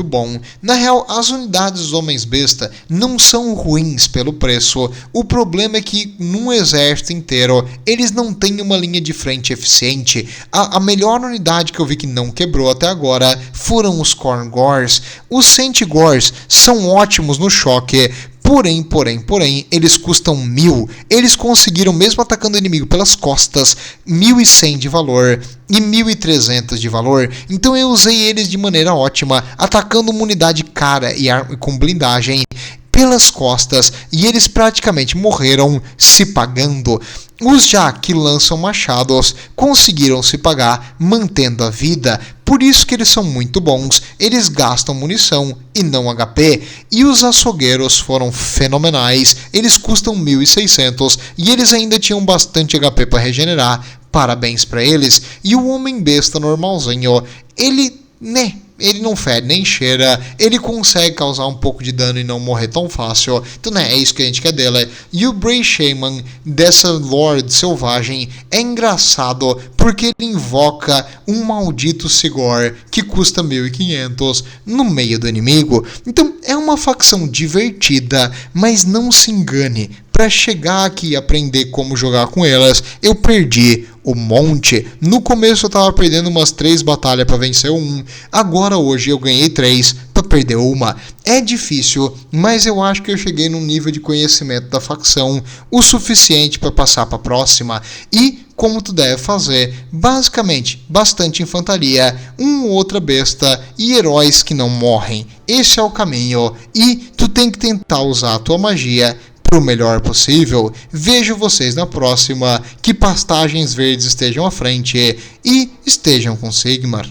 bom. Na real, as unidades dos Homens Besta não são ruins pelo preço. O problema é que num exército inteiro eles não têm uma linha de frente eficiente. A melhor unidade que eu vi que não quebrou até agora foram os Khorngors. Os Centaurs são ótimos no choque. Porém, eles custam 1000. Eles conseguiram, mesmo atacando o inimigo pelas costas, 1100 de valor e 1300 de valor. Então eu usei eles de maneira ótima, atacando uma unidade cara e com blindagem pelas costas, e eles praticamente morreram se pagando. Os já que lançam machados conseguiram se pagar mantendo a vida, por isso que eles são muito bons. Eles gastam munição e não HP. E os açougueiros foram fenomenais, eles custam 1600 e eles ainda tinham bastante HP para regenerar. Parabéns para eles. E o Homem Besta normalzinho, ele não fede nem cheira, ele consegue causar um pouco de dano e não morrer tão fácil. Então, né, é isso que a gente quer dele. E o Bray Shaman dessa Lord Selvagem é engraçado porque ele invoca um maldito Sigor que custa 1500 no meio do inimigo. Então é uma facção divertida, mas não se engane. Para chegar aqui e aprender como jogar com elas, eu perdi um monte. No começo eu tava perdendo umas 3 batalhas para vencer um. Agora hoje eu ganhei 3 para perder uma. É difícil, mas eu acho que eu cheguei num nível de conhecimento da facção o suficiente para passar para a próxima. E como tu deve fazer, basicamente, bastante infantaria, outra besta e heróis que não morrem. Esse é o caminho e tu tem que tentar usar a tua magia para o melhor possível. Vejo vocês na próxima. Que pastagens verdes estejam à frente e estejam com Sigmar.